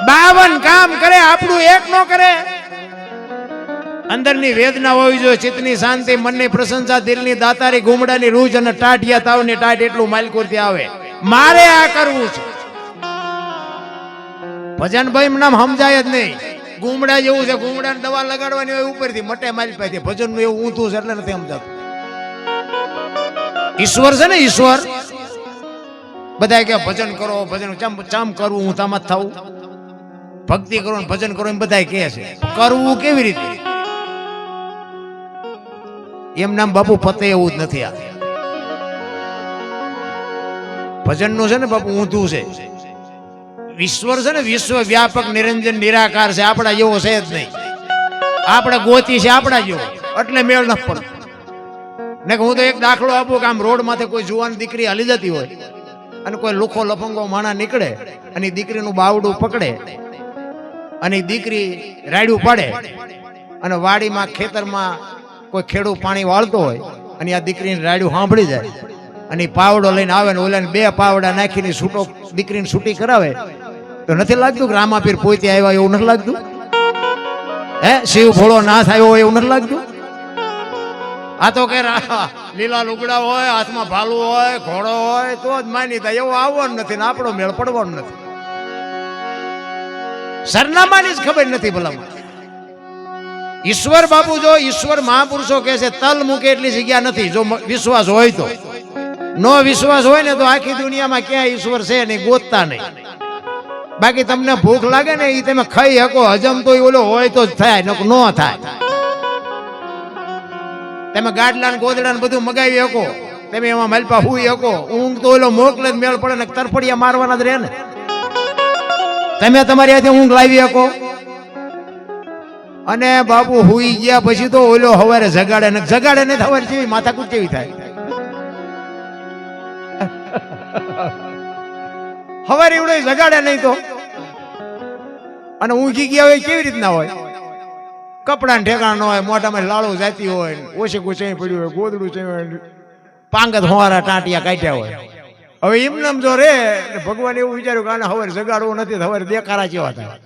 52 કામ કરે, આપણું એક નો કરે. અંદરની વેદના હોવી જોઈએ, ચિત્તની શાંતિ, મનની પ્રશંસા, દિલની દાતારી, ગુમડાની રૂજ અને ટાઢિયા તાવની ટાઢ એટલું માલકોરથી આવે. મારે આ કરવું છે. ભજન ભાઈ નામ સમજાય જ નહીં. ગુમડા જેવું છે, ગુમડાને દવા લગાડવાની હોય ઉપરથી મટે મારી પાસે. ભજન નું એવું ઊંધું છે એટલે નથી સમજાતું. ઈશ્વર છે ને ઈશ્વર. બધા કે ભજન કરો, ભજન ચમ કરવું, હું તામાં જ થાવું. ભક્તિ કરો ને ભજન કરો એમ બધા કહે છે, કરવું કેવી રીતે? એમ નામ બાપુ પતે એવું જ નથી. આ ભજન નું છે ને બાપુ ઊંધું છે. ઈશ્વર છે ને વિશ્વ વ્યાપક નિરંજન નિરાકાર છે, આપણા જેવો છે જ નહીં. આપણે ગોતી છે આપણા જેવો, એટલે મેળ ન પડતો. ને હું તો એક દાખલો આપું કે આમ રોડ માથે કોઈ જુવાન દીકરી હાલી જતી હોય અને કોઈ લુખો લફંગો માણા નીકળે અને દીકરીનું બાવડું પકડે અને દીકરી રાડ્યું પાડે અને વાડીમાં ખેતરમાં કોઈ ખેડૂત પાણી વાળતો હોય અને આ દીકરીને રાડ્યું સાંભળી જાય અને પાવડો લઈને આવે ને ઓલાને 2 પાવડા નાખીને છૂટો દીકરીને છૂટી કરાવે તો નથી લાગતું કે રામાપીર પોતે આવ્યા એવું નથી લાગતું? હે, શિવ ભોળો નાથ આવ્યો હોય એવું નથી લાગતું? આ તો કે લીલા લુગડા હોય, હાથમાં ભાલું હોય, ઘોડો હોય તો જ માની થાય. એવો આવવાનું નથી ને આપણો મેળ પડવાનો નથી. સરનામાની જ ખબર નથી ભલામાં. ઈશ્વર બાપુ જો ઈશ્વર મહાપુરુષો કહે છે તલ મૂકે એટલી જગ્યા નથી. જો વિશ્વાસ હોય તો, નો વિશ્વાસ હોય ને તો આખી દુનિયામાં ક્યાં ઈશ્વર છે નહીં, ગોતતા નહીં. બાકી તમને ભૂખ લાગે ને એ તમે ખાઈ શકો, હજમ તો ઓલો હોય તો જ થાય, ન થાય. તમે ગાડલા ને ગોદડા ને બધું મગાવી શકો, તમે એમાં માલપા હુઈ શકો. ઊંઘ તો ઓલો મોકલે જ મેળ પડે ને, તરફડિયા મારવાના જ રહે ને. તમે તમારી હાથે ઊંઘ લાવી શકો અને બાપુ હુઈ ગયા પછી તો ઓલો હવારે જગાડે ને સવારે જેવી માથાકૂટ કેવી થાય. હવારે એવડે જગાડે નહીં તો અને ઊંઘી ગયા હોય કેવી રીતના હોય? કપડા ઠેકાણ ન હોય, મોઢામાં લાળો જાતી હોય, ઓછે કોઈ પડ્યું હોય, ગોદડું છે, પાંગત હોવારા ટાંટિયા કાઢ્યા હોય. હવે એમને જો રે ભગવાન એવું વિચાર્યું કે આને હવારે જગાડવો નથી, હવારે દેખાડા જેવા થાય.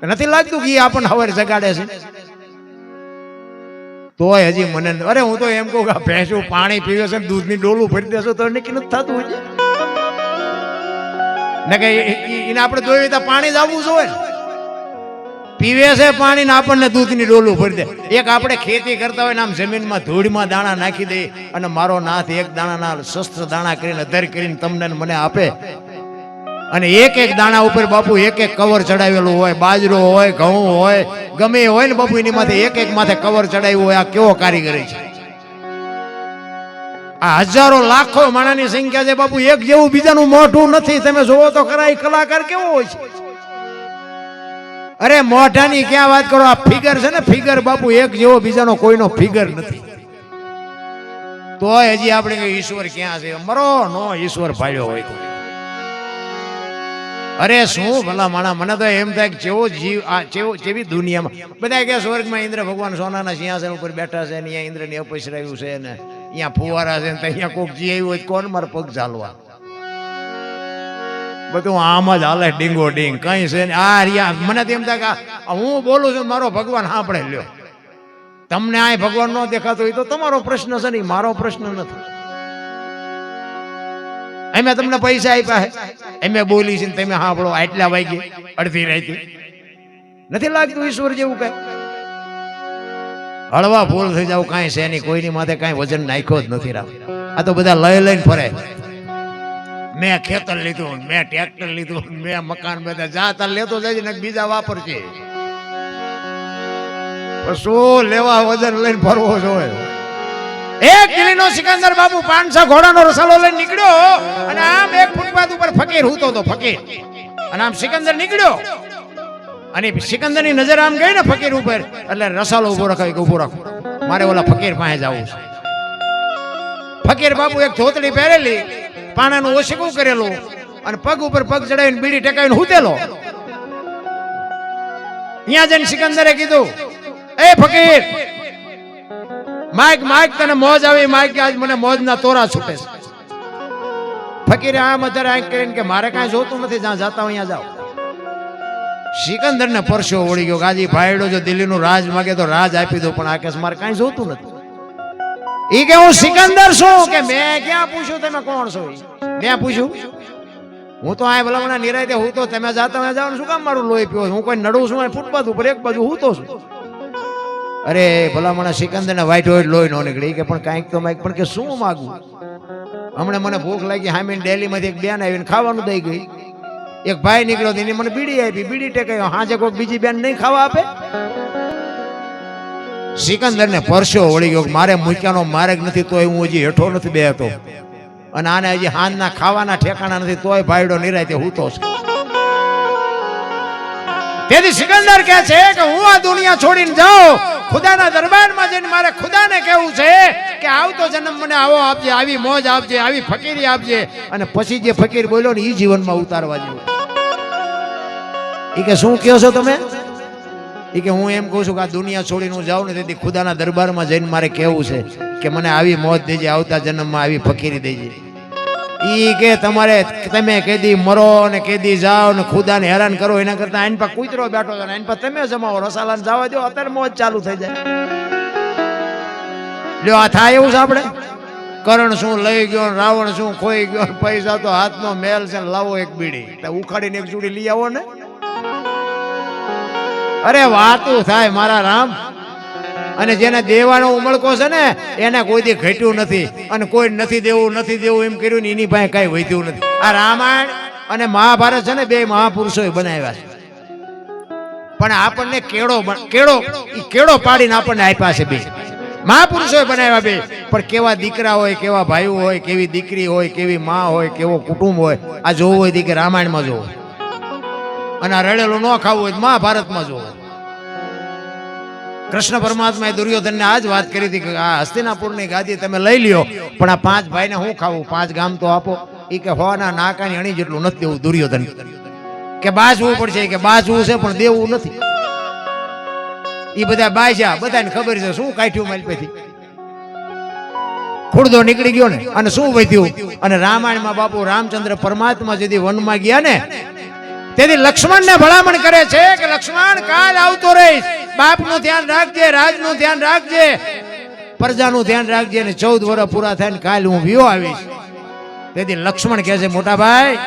નથી લાગતું કે ઈ આપણને હવારે જગાડે છે? તોય હજી મને અરે હું તો એમ કહું કે ભેંસું પાણી પીવે છે, દૂધની ડોલું ભરી દેશો તો નક્કી નથી થતું હોય ને કે એને આપણે જોયું તો પાણી જ આવવું જોઈએ. પીવે છે પાણી ને આપણને દૂધની ડોલું ભરી દે. એક આપણે ખેતી કરતા હોય ને આમ જમીનમાં ધૂળમાં દાણા નાખી દે અને મારો નાથ એક દાણાના શસ્ત્ર દાણા કરીને અધર કરીને તમને ને મને આપે અને એક એક દાણા ઉપર બાપુ એક એક કવર ચડાવેલું હોય, બાજરો હોય, ઘઉં હોય, ગમે હોય ને બાપુ એની માથે એક એક માથે કવર ચડાવ્યું હોય. આ કેવો કારીગરી છે! આ હજારો લાખો માણસની સંખ્યા છે બાપુ, એક જેવું બીજાનું મોઢું નથી. તમે જોવો તો ખરા કલાકાર કેવો હોય છે. અરે મોઢાની ક્યાં વાત કરો, આ ફિગર છે ને ફિગર બાપુ, એક જેવો બીજાનો કોઈનો ફિગર નથી. તોય હજી આપણે ઈશ્વર ક્યાં છે? મરો નો ઈશ્વર ભાળ્યો હોય તો. અરે શું ભલા માણા, મને તો એમ થાય કે જેવો જીવ આ જેવી દુનિયામાં બધા કે સ્વર્ગમાં ઇન્દ્ર ભગવાન સોનાના સિંહાસન ઉપર બેઠા છે ને અહીંયા ઇન્દ્રની અપસરાયું છે ને અહીંયા ફુવારા છે ને અહીંયા કોક જી આવ્યું હોય કોણ મારા પગ ચાલવા? બધું આમ જ હાલે ડીંગો ડીંગ, કઈ છે ને આ રિયા. મને તો એમ થાય કે હું બોલું છું મારો ભગવાન સાંભળે લ્યો. તમને આ ભગવાન ન દેખાતો હોય તો તમારો પ્રશ્ન છે ને, મારો પ્રશ્ન નથી. અમે તમને પૈસા આપ્યા છે, અમે બોલી છે તમે સાંભળો આટલા વાગે અડધી રાતે. નથી લાગતું ઈશ્વર જેવું કઈ? હળવા ફૂલ થઈ જાવ કાંઈ છે નહીં, કોઈની માથે કાંઈ વજન નાખ્યો જ નથી. રામ આ તો બધા લઈ લઈને ફરે. મેં ખેતર લીધું, મેં ટ્રેક્ટર લીધું, મેં મકાન બધા જાતા લેતો જાય ને બીજા વાપરશે. શું લેવા વજન લઈને ફરવો જોઈએ? એક દિલ્હીનો સિકંદર બાબુ 500 ઘોડાનો રસાલો લઈને નીકળ્યો અને આમ એક ફૂટપાથ ઉપર ફકીર હૂતો હતો. ફકીર અને આમ સિકંદર નીકળ્યો અને સિકંદરની નજર આમ ગઈ ને ફકીર ઉપર એટલે રસાલો ઉભો રખાય કે ઉભો રાખો, મારે ઓલા ફકીર પાસે જવું છે. ફકીર બાબુ એક ધોતડી પહેરેલી, પાણાનું ઓશીકું કરેલું અને પગ ઉપર પગ ચડાવીને બીડી ટેકાવીને હૂતેલો. અહીંયા જઈને સિકંદરે કીધું, એ ફકીર માઈક માઈક તને મોજ આવી, માઈક આજ મને મોજના તોરા છૂટે છે. ફકીરે આમ અત્યારે આંખ કરીને કે મારે કાંઈ જોતું નથી, જ્યાં જાતા હોય ત્યાં જાઓ. સિકંદરને પરસ્યો વળી ગયો. ગાજી ભાઈડો જો દિલ્હીનું રાજ માગે તો રાજ આપી દો, પણ આ કેસ મારે કાંઈ જોતું નથી. ઈ કે હું સિકંદર છું કે મેં ક્યાં પૂછ્યું તમે કોણ છો? મેં પૂછ્યું? હું તો આ ભલામણા નિરાયતે હું તો તમે જાતા હોય જાવ, શું કામ મારું લોહી પીવો? હું કોઈ નડું છું ફૂટપાથ ઉપર એક બાજુ હું તો છું. અરે ભલામણા સિકંદરને વાઈટ હોય લોહી નો નીકળે. કે પણ કાંઈક તો માઈક, પણ કે શું માગું? હમણાં મને ભૂખ લાગી, હામીને ડેલીમાંથી એક બેન આવીને ખાવાનું દઈ ગઈ. એક ભાઈ નીકળ્યો એને મને બીડી આપી, બીડી ટેકાયો. હાજે કોઈક બીજી બેન નહીં ખાવા આપે? સિકંદરને પરસ્યો વળી ગયો. મારે મૂક્યાનો માર્ગ નથી તોય હું હજી હેઠો નથી બેહતો અને આને હજી હાંજના ખાવાના ઠેકાણા નથી તોય ભાઈડો નિરાયતે હૂતો છે. તેથી સિકંદર કહે છે કે હું આ દુનિયા છોડીને જાઉં, ખુદાના દરબારમાં જઈને મારે ખુદાને કહેવું છે કે આવતો જન્મ મને આવો આપજે, આવી મોજ આપજે, આવી ફકીરી આપજે. અને પછી જે ફકીર બોલ્યો ને એ જીવનમાં ઉતારવા જેવું. એ કે શું કહો છો તમે? એ કે હું એમ કહું છું કે આ દુનિયા છોડીને હું જાઉં ને તેથી ખુદાના દરબારમાં જઈને મારે કહેવું છે કે મને આવી મોજ દેજે, આવતા જન્મમાં આવી ફકીરી દેજે. ઈ કે તમારે તમે કેદી મરો ને કેદી જાઓ ને ખુદાને હેરાન કરો એના કરતા આઈન પર કૂતરો બેઠો છે ને આઈન પર તમે જમાવો, રસાલાને જવા દો, અત્યારે મોજ ચાલુ થઈ જાય. લ્યો આ થાય એવું છે આપણે? કરણ શું લઈ ગયો, રાવણ શું ખોઈ ગયો, પૈસા તો હાથનો મેલ છે, લાવો એક બીડી ઉખાડીને એક ચૂડી લઈ આવો ને. અરે વાતું થાય મારા રામ. અને જેને દેવાનો ઉમળકો છે ને એને કોઈ દી ઘટ્યું નથી અને કોઈ નથી દેવું એમ કર્યું ને એની પાસે કઈ વધ્યું નથી. આ રામાયણ અને મહાભારત છે ને બે મહાપુરુષોએ બનાવ્યા છે, પણ આપણને કેળો પાડીને આપણને આપ્યા છે. બે મહાપુરુષોએ બનાવ્યા બે, પણ કેવા દીકરા હોય, કેવા ભાઈઓ હોય, કેવી દીકરી હોય, કેવી માં હોય, કેવો કુટુંબ હોય, આ જોવું હોય કે રામાયણમાં જોવું, અને આ રડેલું ન ખાવું હોય મહાભારતમાં જોવું. કૃષ્ણ પરમાત્માએ દુર્યોધનને આ જ વાત કરી હતી કે આ હસ્તિનાપુરની ગાદી તમે લઈ લ્યો, પણ આ 5 ભાઈને હું ખાવું, 5 ગામ તો આપો. એ કે હોના નાકાની અણી જેટલું નથી દેવું. દુર્યોધન કે બાજવું પડશે, કે બાજવું છે પણ દેવું નથી. એ બધા બાજ્યા, બધાને ખબર છે શું કાઢ્યું મારી પેથી. ખુડદો નીકળી ગયો ને અને શું વધ્યું. અને રામાયણમાં બાપુ રામચંદ્ર પરમાત્મા જેથી વનમાં ગયા ને તેથી લક્ષ્મણને ભલામણ કરે છે કે લક્ષ્મણ કાલ આવતો રહીશ, બાપનું ધ્યાન રાખજે, રાજનું ધ્યાન રાખજે, પ્રજાનું ધ્યાન રાખજે, અને 14 વર્ષ પૂરા થાય ને કાલ હું વિયો આવીશ. તેથી લક્ષ્મણ કહે છે મોટા ભાઈ,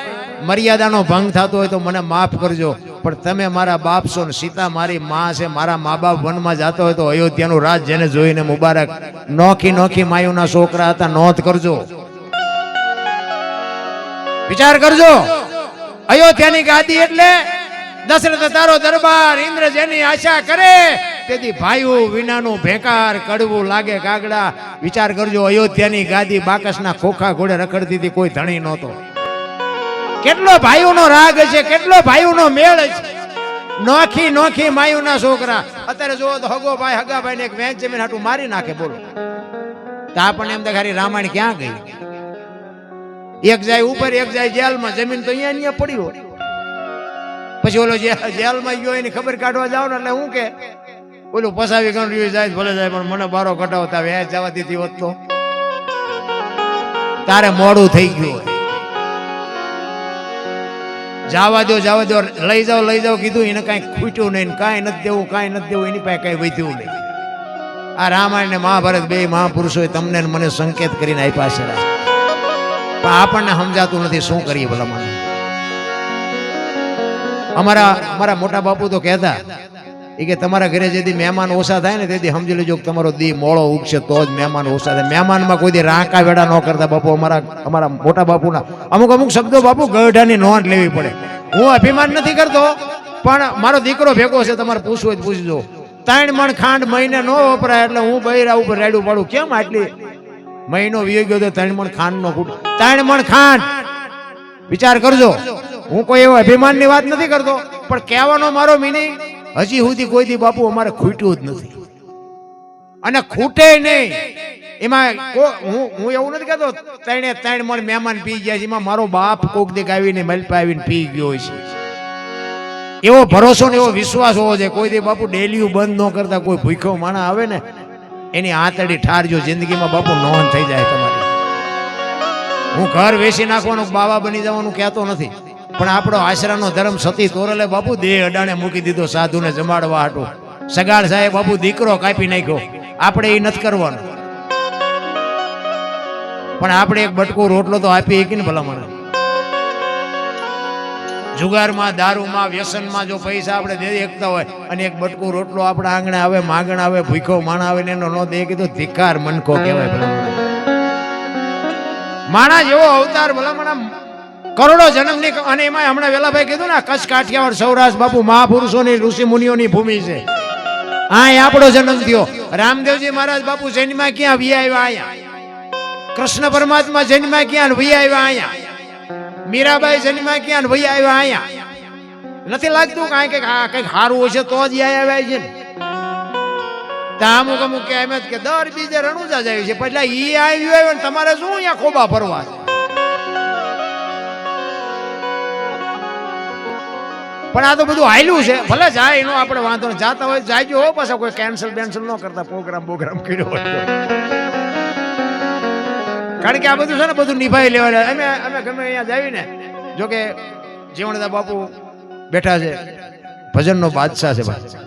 મર્યાદાનો ભંગ થતો હોય તો મને માફ કરજો, પણ તમે મારા બાપ છો ને સીતા મારી માં છે, મારા મા બાપ વનમાં જતો હોય તો અયોધ્યાનું રાજ જેને જોઈને મુબારક. નોખી નોખી માયુના છોકરા હતા, નોંધ કરજો, વિચાર કરજો. અયોધ્યાની ગાદી એટલે દશરથ તારો દરબાર, ઇન્દ્ર જેની આશા કરે. તેથી ભાઈઓ વિનાનું ભેકાર, કડવું લાગે કાગડા. વિચાર કરજો, અયોધ્યાની ગાદી બાકસના ખોખા ઘોડે રખડતી હતી, કોઈ ધણી નહોતો. કેટલો ભાઈઓનો રાગ છે, કેટલો ભાઈઓનો મેળ છે. નોખી નોખી માયુના છોકરા. અત્યારે જોવો તો હગો ભાઈ હગા ભાઈ ને એક વેચ જમીન હાટું મારી નાખે. બોલો તો આપણને એમ તો ખાલી રામાયણ ક્યાં ગઈ? એક જાય ઉપર, એક જાય જેલમાં. જમીન તો અહીંયા પડી હોય. પછી ઓલો જેલમાં ગયો એની ખબર કાઢવા જાવ ને એટલે હું કે ઓલું પસાવી ગણ જાય ભલે જાય, પણ મને બારો કટાવતા વેચ જવા દીધી હોત તો તારે મોડું થઈ ગયું. જવા દો, લઈ જાઓ કીધું, એને કાંઈ ખૂટ્યું નહીં, કાંઈ નથી દેવું, એની પાસે કાંઈ વધ્યું નહીં. આ રામાયણ ને મહાભારત બે મહાપુરુષોએ તમને મને સંકેત કરીને આપ્યા છે, પણ આપણને સમજાતું નથી શું કરીએ ભલા મને. અમારા મોટા બાપુ તો કહેતા એ કે તમારા ઘરે જેથી મહેમાન ઓછા થાય ને તેથી સમજી લેજો કે તમારો દી મોળો ઉગશે તો જ મહેમાન ઓછા થાય. મહેમાનમાં કોઈ દી રાંકા વેડા ન કરતા બાપુ. અમારા મોટા બાપુના અમુક શબ્દો બાપુ ગઢાની નોંધ લેવી પડે. હું અભિમાન નથી કરતો, પણ મારો દીકરો ભેગો છે, તમારે પૂછવું હોય તો પૂછજો. 3 મણ ખાંડ મહિને ન વપરાય એટલે હું બૈરા ઉપર રાડું પાડું. કેમ આટલી મહિનો વીયો ગયો તો 3 મણ ખાંડ નો ખૂટ? 3 મણ ખાંડ. વિચાર કરજો. હું કોઈ એવો અભિમાનની વાત નથી કરતો, પણ કહેવાનો મારો મિનિંગ હજી સુધી કોઈ દી બાપુ અમારે ખૂટ્યું જ નથી, અને ખૂટે નહીં. એમાં હું એવું નથી કહેતો 3 મણ મહેમાન પી ગયા છે, એમાં મારો બાપ કોક દીક આવીને મલપા આવીને પી ગયો હોય છે. એવો ભરોસો ને એવો વિશ્વાસ હોવો જોઈએ. કોઈ દી બાપુ ડેલીયું બંધ ન કરતા. કોઈ ભૂખ્યો માણસ આવે ને એની આંતડી ઠારજો, જિંદગીમાં બાપુ નોંધ થઈ જાય તમારી. હું ઘર વેચી નાખવાનું, બાવા બની જવાનું કહેતો નથી, પણ આપણો આશરાનો ધર્મ સતી તોરલે બાપુ દેહ અડાણે મૂકી દીધો સાધુને જમાડવા હાટું. સગાડ સાહેબ બાપુ દીકરો કાપી નાખ્યો. આપણે એ નથી કરવાનું, પણ આપણે એક બટકો રોટલો તો આપી કે ને ભલામણ. જુગારમાં, દારૂમાં, વ્યસનમાં જો પૈસા આપણે દે એકતા હોય અને એક બટકો રોટલો આપણા આંગણે આવે, માગણ આવે, ભૂખ્યો માણા આવે ને એનો ન દે કીધું ધિકાર મનકો કહેવાય ભલામણ. માણા જેવો અવતાર ભલામણ કરોડો જન્મની. અને એમાં હમણાં વેલાભાઈ કીધું ને કચ્છ કાઠિયાવાડ સૌરાષ્ટ્ર બાપુ મહાપુરુષોની ઋષિ મુનિઓની ભૂમિ છે. આ આપણો જન્મ થયો. રામદેવજી મહારાજ બાપુ જન્મમાં ક્યાં વી આવ્યા? અહીંયા. કૃષ્ણ પરમાત્મા જન્મમાં ક્યાં વી આવ્યા? અહીંયા. મીરાબાઈ જન્મમાં ક્યાં વી આવ્યા? અહીંયા. નથી લાગતું કાંઈ કઈક સારું હશે તો જ આવ્યા છે ને. અમુક કે એમ જ કે દર બીજે રણુજા જાય છે, પછી ઈ આવ્યું ને તમારે શું અહીંયા ખોબા ફરવા છે? પણ આ તો બધું હાલ્યું છે. ભલે જાય એનો આપણે વાંધો નહીં, જાતા હોય જાયજો હો. પાછા કોઈ કેન્સલ ન કરતા પ્રોગ્રામ કર્યો હોય. કારણ કે આ બધું છે ને બધું નિભાઈ લેવાય. અમે ગમે અહીંયા જાવી ને, જો કે જીવણદા બાપુ બેઠા છે, ભજનનો બાદશાહ છે ભાઈ.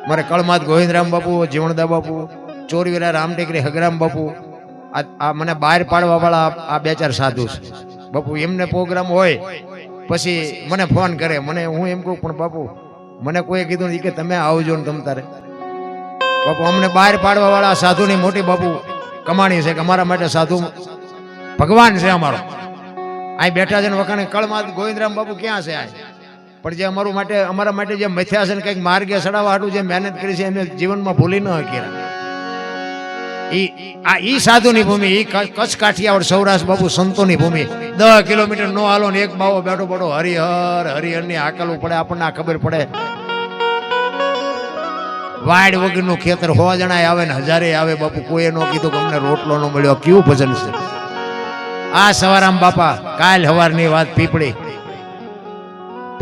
મારે કળમાત ગોવિંદરામ બાપુ, જીવણદા બાપુ, ચોરવીરા રામટેકરી હગરામ બાપુ, આ મને બહાર પાડવા વાળા આ 2-4 સાધુ છે બાપુ. એમને પ્રોગ્રામ હોય પછી મને ફોન કરે. હું એમ કહું પણ બાપુ મને કોઈ કીધું કે તમે આવજો ને તમ તારે. બાપુ અમને બહાર પાડવા વાળા સાધુની મોટી બાપુ કમાણી છે કે અમારા માટે સાધુ ભગવાન છે અમારો. અહીં બેઠા છે ને વખાણે કળમાત ગોવિંદરામ બાપુ ક્યાં છે? પણ જે અમારા માટે જે મથ્યા છે ને કંઈક માર્ગે ચડાવવા હાટું જે મહેનત કરી છે એમને જીવનમાં ભૂલી ન શક્યા. ઈ સાધુની ભૂમિ, ઈ કચ્છ કાઠિયાવાડ સૌરાષ્ટ્ર બાપુ સંતોની ભૂમિ. 10 કિલોમીટર નો હાલો ને એક બાવો બેઠો પડો હરિહર ની આકલવું પડે. આપણને આ ખબર પડે. વાડ વગરનું ખેતર 100 જણા આવે ને 1000 આવે બાપુ. કોઈએ ન કીધું કે અમને રોટલો ન મળ્યો. કેવું ભજન છે આ! સવારામ બાપા કાલ સવારની વાત પીપળી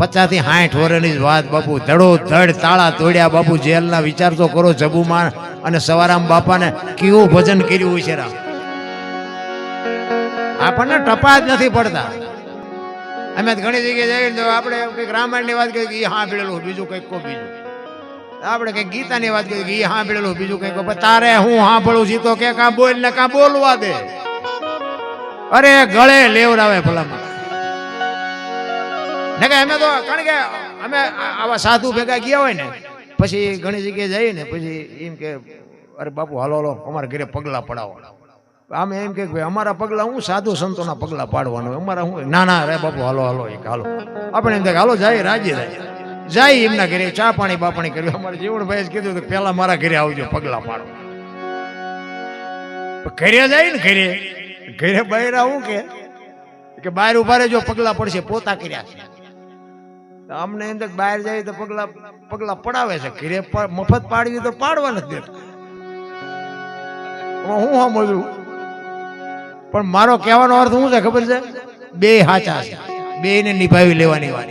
50 થી 60 વર્ષની જ વાત બાપુ. ધડો ધડ તાળા તોડ્યા બાપુ. જેલના વિચાર તો કરો. જબુમાન અને સવારામ બાપાને કેવું ભજન કર્યું હોય છે રામ. આપણને ટપા જ નથી પડતા. અમે તો ઘણી જગ્યાએ જઈએ તો આપણે કંઈક રામાયણની વાત કરીએ કે એ હા ભીડેલું, બીજું કંઈક કો બીજું. આપણે કંઈક ગીતાની વાત કરીએ કે એ હા ભીડેલું, બીજું કંઈક કો. તારે હું સાંભળું છું તો કે કાં બોલ ને કાં બોલવા દે. અરે ગળે લેવરાવે ભલામાં. ને કે અમે તો કારણ કે અમે આવા સાધુ ભેગા ગયા હોય ને પછી ઘણી જગ્યાએ જઈએ ને પછી એમ કે અરે બાપુ હાલો હાલો અમારા ઘરે પગલા પડાવો. આમે એમ કે ભાઈ અમારા પગલા હું સાધુ સંતોના પગલા પાડવાનું, અમારા હું ના ના રે બાપુ હાલો હાલો એક હાલો. આપણે એમ થાય હાલો જાય રાજી જાય એમના ઘરે ચા પાણી બાપાણી કર્યું. અમારે જીવણભાઈ કીધું કે પેલા મારા ઘરે આવજો પગલા પાડવા. ઘરે જાય ને ઘરે બહાર આવું કે બહાર ઉભા રહેજો પગલા પડશે, પોતા કર્યા છે. અમને એમ બહાર જાય તો પગલા પડાવે છે, ઘરે મફત પાડવી તો પાડવા નથી દેતા. હું સાંભળ્યું પણ મારો કહેવાનો અર્થ શું છે ખબર છે? બે હાચા છે, બે ને નિભાવી લેવાની વાત.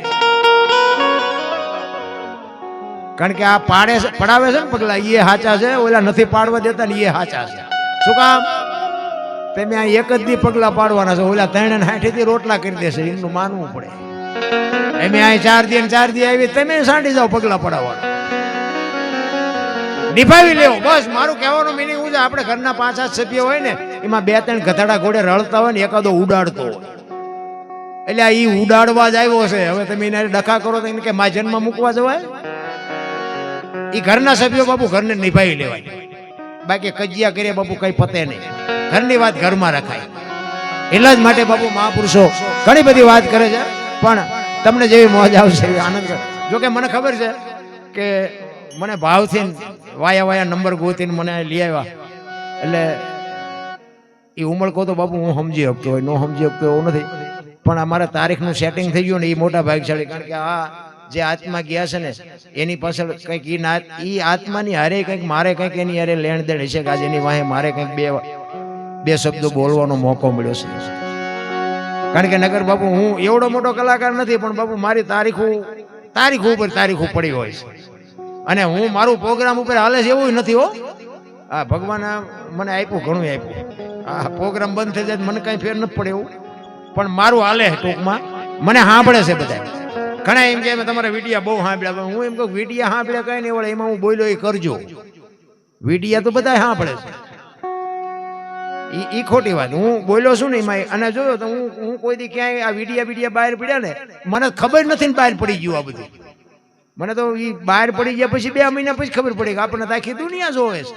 કારણ કે આ પડાવે છે ને પગલા એ હાચા છે, ઓલા નથી પાડવા દેતા ને એ હાચા છે. શું કામ? તમે આ એક જ દી પગલા પાડવાના છે, ઓલા 360 થી રોટલા કરી દેશે એમનું માનવું પડે. અમે અહીં 4 દી આવી તમે સાંડી જાઓ પગલા પડાવવાના. નિભાવી લેવો બસ. મારું કહેવાનું મિનિંગ શું છે? આપણે ઘરના 5-7 સભ્ય હોય ને એમાં 2-3 ગધેડા ઘોડે રળતા હોય ને એકાદો ઉડાડતો હોય એટલે આ ઈ ઉડાડવા જ આવ્યો છે. હવે તમે એને ડખા કરો તો એને કે મા જન્મ મૂકવા જવાય? એ ઘરના સભ્યો બાપુ ઘરને નિભાવી લેવાય. બાકી કજિયા કરીએ બાપુ કઈ પતે નહીં. ઘરની વાત ઘરમાં રખાય. એટલા જ માટે બાપુ મહાપુરુષો ઘણી બધી વાત કરે છે પણ તમને જેવી મોજ આવશે એવી આનંદ કરે. જોકે મને ખબર છે કે મને ભાવથી વાયા નંબર ગોતીને મને લઈ આવ્યા એટલે એ ઉમળકો તો બાપુ હું સમજી શકતો હોય, ન સમજી શકતો એવું નથી. પણ અમારા તારીખનું સેટિંગ થઈ ગયું ને એ મોટા ભાગશાળી. કારણ કે આ જે આત્મા ગયા છે ને એની પાછળ કંઈક એ આત્માની હારે કંઈક મારે કંઈક એની હારે લેણ દેણ હશે કે આજે એની વાહે મારે કંઈક બે શબ્દો બોલવાનો મોકો મળ્યો છે. કારણ કે નગર બાપુ હું એવડો મોટો કલાકાર નથી પણ બાપુ મારી તારીખ ઉપર પડી હોય છે અને હું મારું પ્રોગ્રામ ઉપર હાલે છે એવું નથી હો. હા ભગવાન મને આપ્યું, ઘણું આપ્યું. આ પ્રોગ્રામ બંધ થઈ જાય મને કઈ ફેર નથી પડે એવું પણ મારું હાલે ટૂંકમાં. મને સાંભળે છે બધા. ઘણા એમ કે તમારા વિડિયા બહુ સાંભળ્યા. હું એમ કહું વિડિયા સાંભળ્યા કઈ નહીં વળે, એમાં હું બોલ્યો એ કરજો. વિડિયા તો બધા સાંભળે છે, ઈ ખોટી વાત. હું બોલ્યો છું ને એમાં અને જોયો તો હું કોઈ દી ક્યાંય આ વિડિયા બહાર પડ્યા ને મને ખબર નથી ને બહાર પડી ગયું આ બધું. મને તો એ બહાર પડી ગયા પછી 2 મહિના પછી ખબર પડી કે આપણને આખી દુનિયા જોવે છે.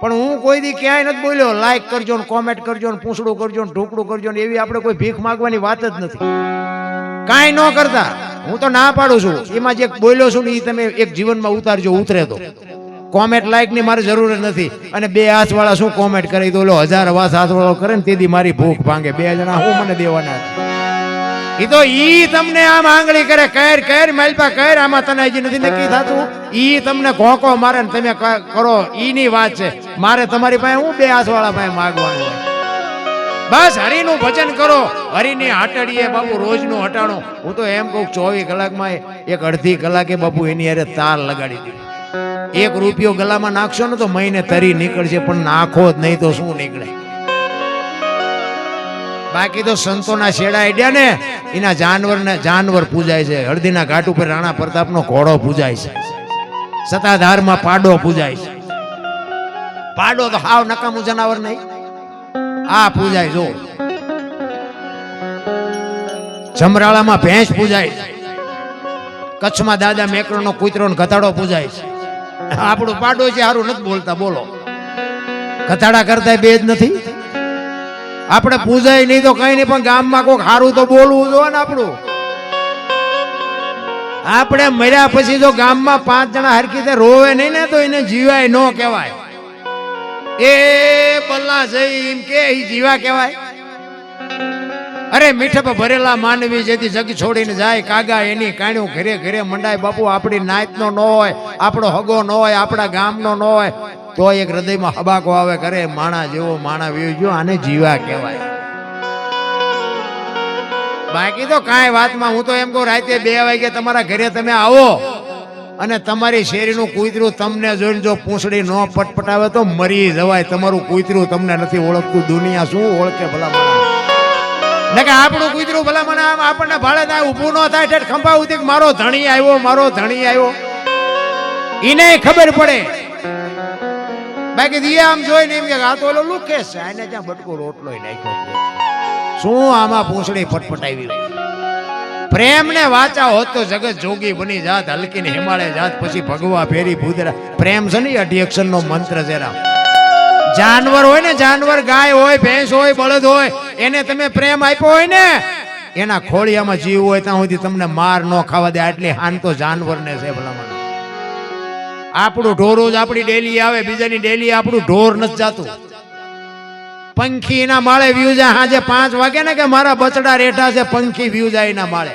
પણ હું કોઈ દી ક્યાંય નથી બોલ્યો લાઈક કરજો ને કોમેન્ટ કરજો ને પૂછડું કરજો ને ઢોકળું કરજો ને એવી આપણે કોઈ ભીખ માંગવાની વાત જ નથી. કાંઈ ન કરતા હું તો ના પાડું છું. એમાં જે બોલ્યો છું ને એ તમે એક જીવનમાં ઉતારજો, ઉતરે તો. કોમેન્ટ લાઈક ની મારે જરૂર નથી. અને 2 હાથ વાળા શું કોમેન્ટ કરે તો 1000 હાથ વાળો કરે ને તેથી મારી ભૂખ ભાંગે. 2 જણા હું મને દેવાના એ તો ઈ તમને આમ આંગળી કરે કર માલપા કર, આમાં તને હજી નથી નક્કી થતું. ઈ તમને ઘોંકો મારે ને તમે કરો ઈની વાત છે. મારે તમારી પાસે હું 2 હાથ વાળા પાસે માગવાનું હોય? બસ હરિનું ભજન કરો. હરિની હાટડીએ બાપુ રોજનું હટાણું. હું તો એમ કહું 24 કલાકમાં એક અડધી કલાકે બાપુ એની હારે તાર લગાડી દે. 1 રૂપિયો ગલામાં નાખશો ને તો મહિને તરી નીકળશે પણ નાખો જ નહીં તો શું નીકળે? બાકી તો સંતોના શેડા આડ્યા ને એના જાનવર પૂજાય છે. હળદીના ઘાટ ઉપર રાણા પ્રતાપનો ઘોડો પૂજાય છે. સતાધારમાં પાડો પૂજાય છે. પાડો તો હાવ નકામું જનાવર નહીં, આ પૂજાય. જો જમરાળામાં ભેંસ પૂજાય છે. કચ્છમાં દાદા મેકરનો કૂતરો ને ગધાડો પૂજાય છે. આપણું પાડો છે સારું નથી બોલતા બોલો. ગધાડા કરતા બે જ નથી. આપણે પૂજાય નહીં તો કઈ નહીં પણ ગામમાં કોઈક સારું તો બોલવું જોઈએ ને. આપણે મર્યા પછી જો ગામમાં 5 જણા હરખી રીતે રોવે નહીં ને તો એને જીવાય ન કહેવાય. એ બલ્લા જઈ એમ કે જીવા કહેવાય? અરે મીઠપ ભરેલા માનવી જેથી જગ છોડીને જાય કાગા એની કાણ્યું ઘરે ઘરે મંડાય. બાપુ આપણી નાતનો ન હોય, આપણો હગો ન હોય, આપણા ગામનો ન હોય તો એક હૃદયમાં હબાકો આવે કરે માણા જેવો માણા વેવ જો આને જીવા કહેવાય. બાકી તો કાંઈ વાતમાં હું તો એમ કહું રાતે 2 વાગે તમારા ઘરે તમે આવો અને તમારી શેરીનું કૂતરું તમને જોઈને જો પૂંછડી ન પટપટાવે તો મરી જવાય. તમારું કૂતરું તમને નથી ઓળખતું, દુનિયા શું ઓળખે ભલા માણસ? ને કે આપણું કૂતરું ભલા મને આમ આપણને ભાડે થાય ઊભું ન થાય ઠેઠ ખંભા ઉધી કે મારો ધણી આવ્યો મારો ધણી આવ્યો એને ખબર પડે. બાકી દિયે આમ જોઈને એમ કે આ તો ઓલો લુકેશ છે આને ત્યાં બટકો રોટલો નાખ્યો શું આમાં પૂંછડી ફટફટાવી હોય. પ્રેમ ને વાચા હોત તો જગત જોગી બની જાત હલકીને હિમાલય જાત પછી ભગવા ફેરી ભૂદરા. પ્રેમ છે ને 80 નો મંત્ર જરા. જાનવર હોય ને જાનવર ગાય હોય ભેંસ હોય બળદ હોય એને તમે પ્રેમ આપ્યો હોય ને એના ખોળિયામાં જીવ હોય ત્યાં સુધી તમને માર ન ખાવા દે આટલી હાન તો જાનવરને છે ભલામણ. આપણું ઢોર જ આપણી ડેલી આવે બીજાની ડેલી આપણું ઢોર નથી જાતું. પંખી ના માળે વ્યૂ જાય સાંજે 5 વાગે ને કે મારા બચડા રેઠા છે પંખી વ્યૂ જાય ના માળે.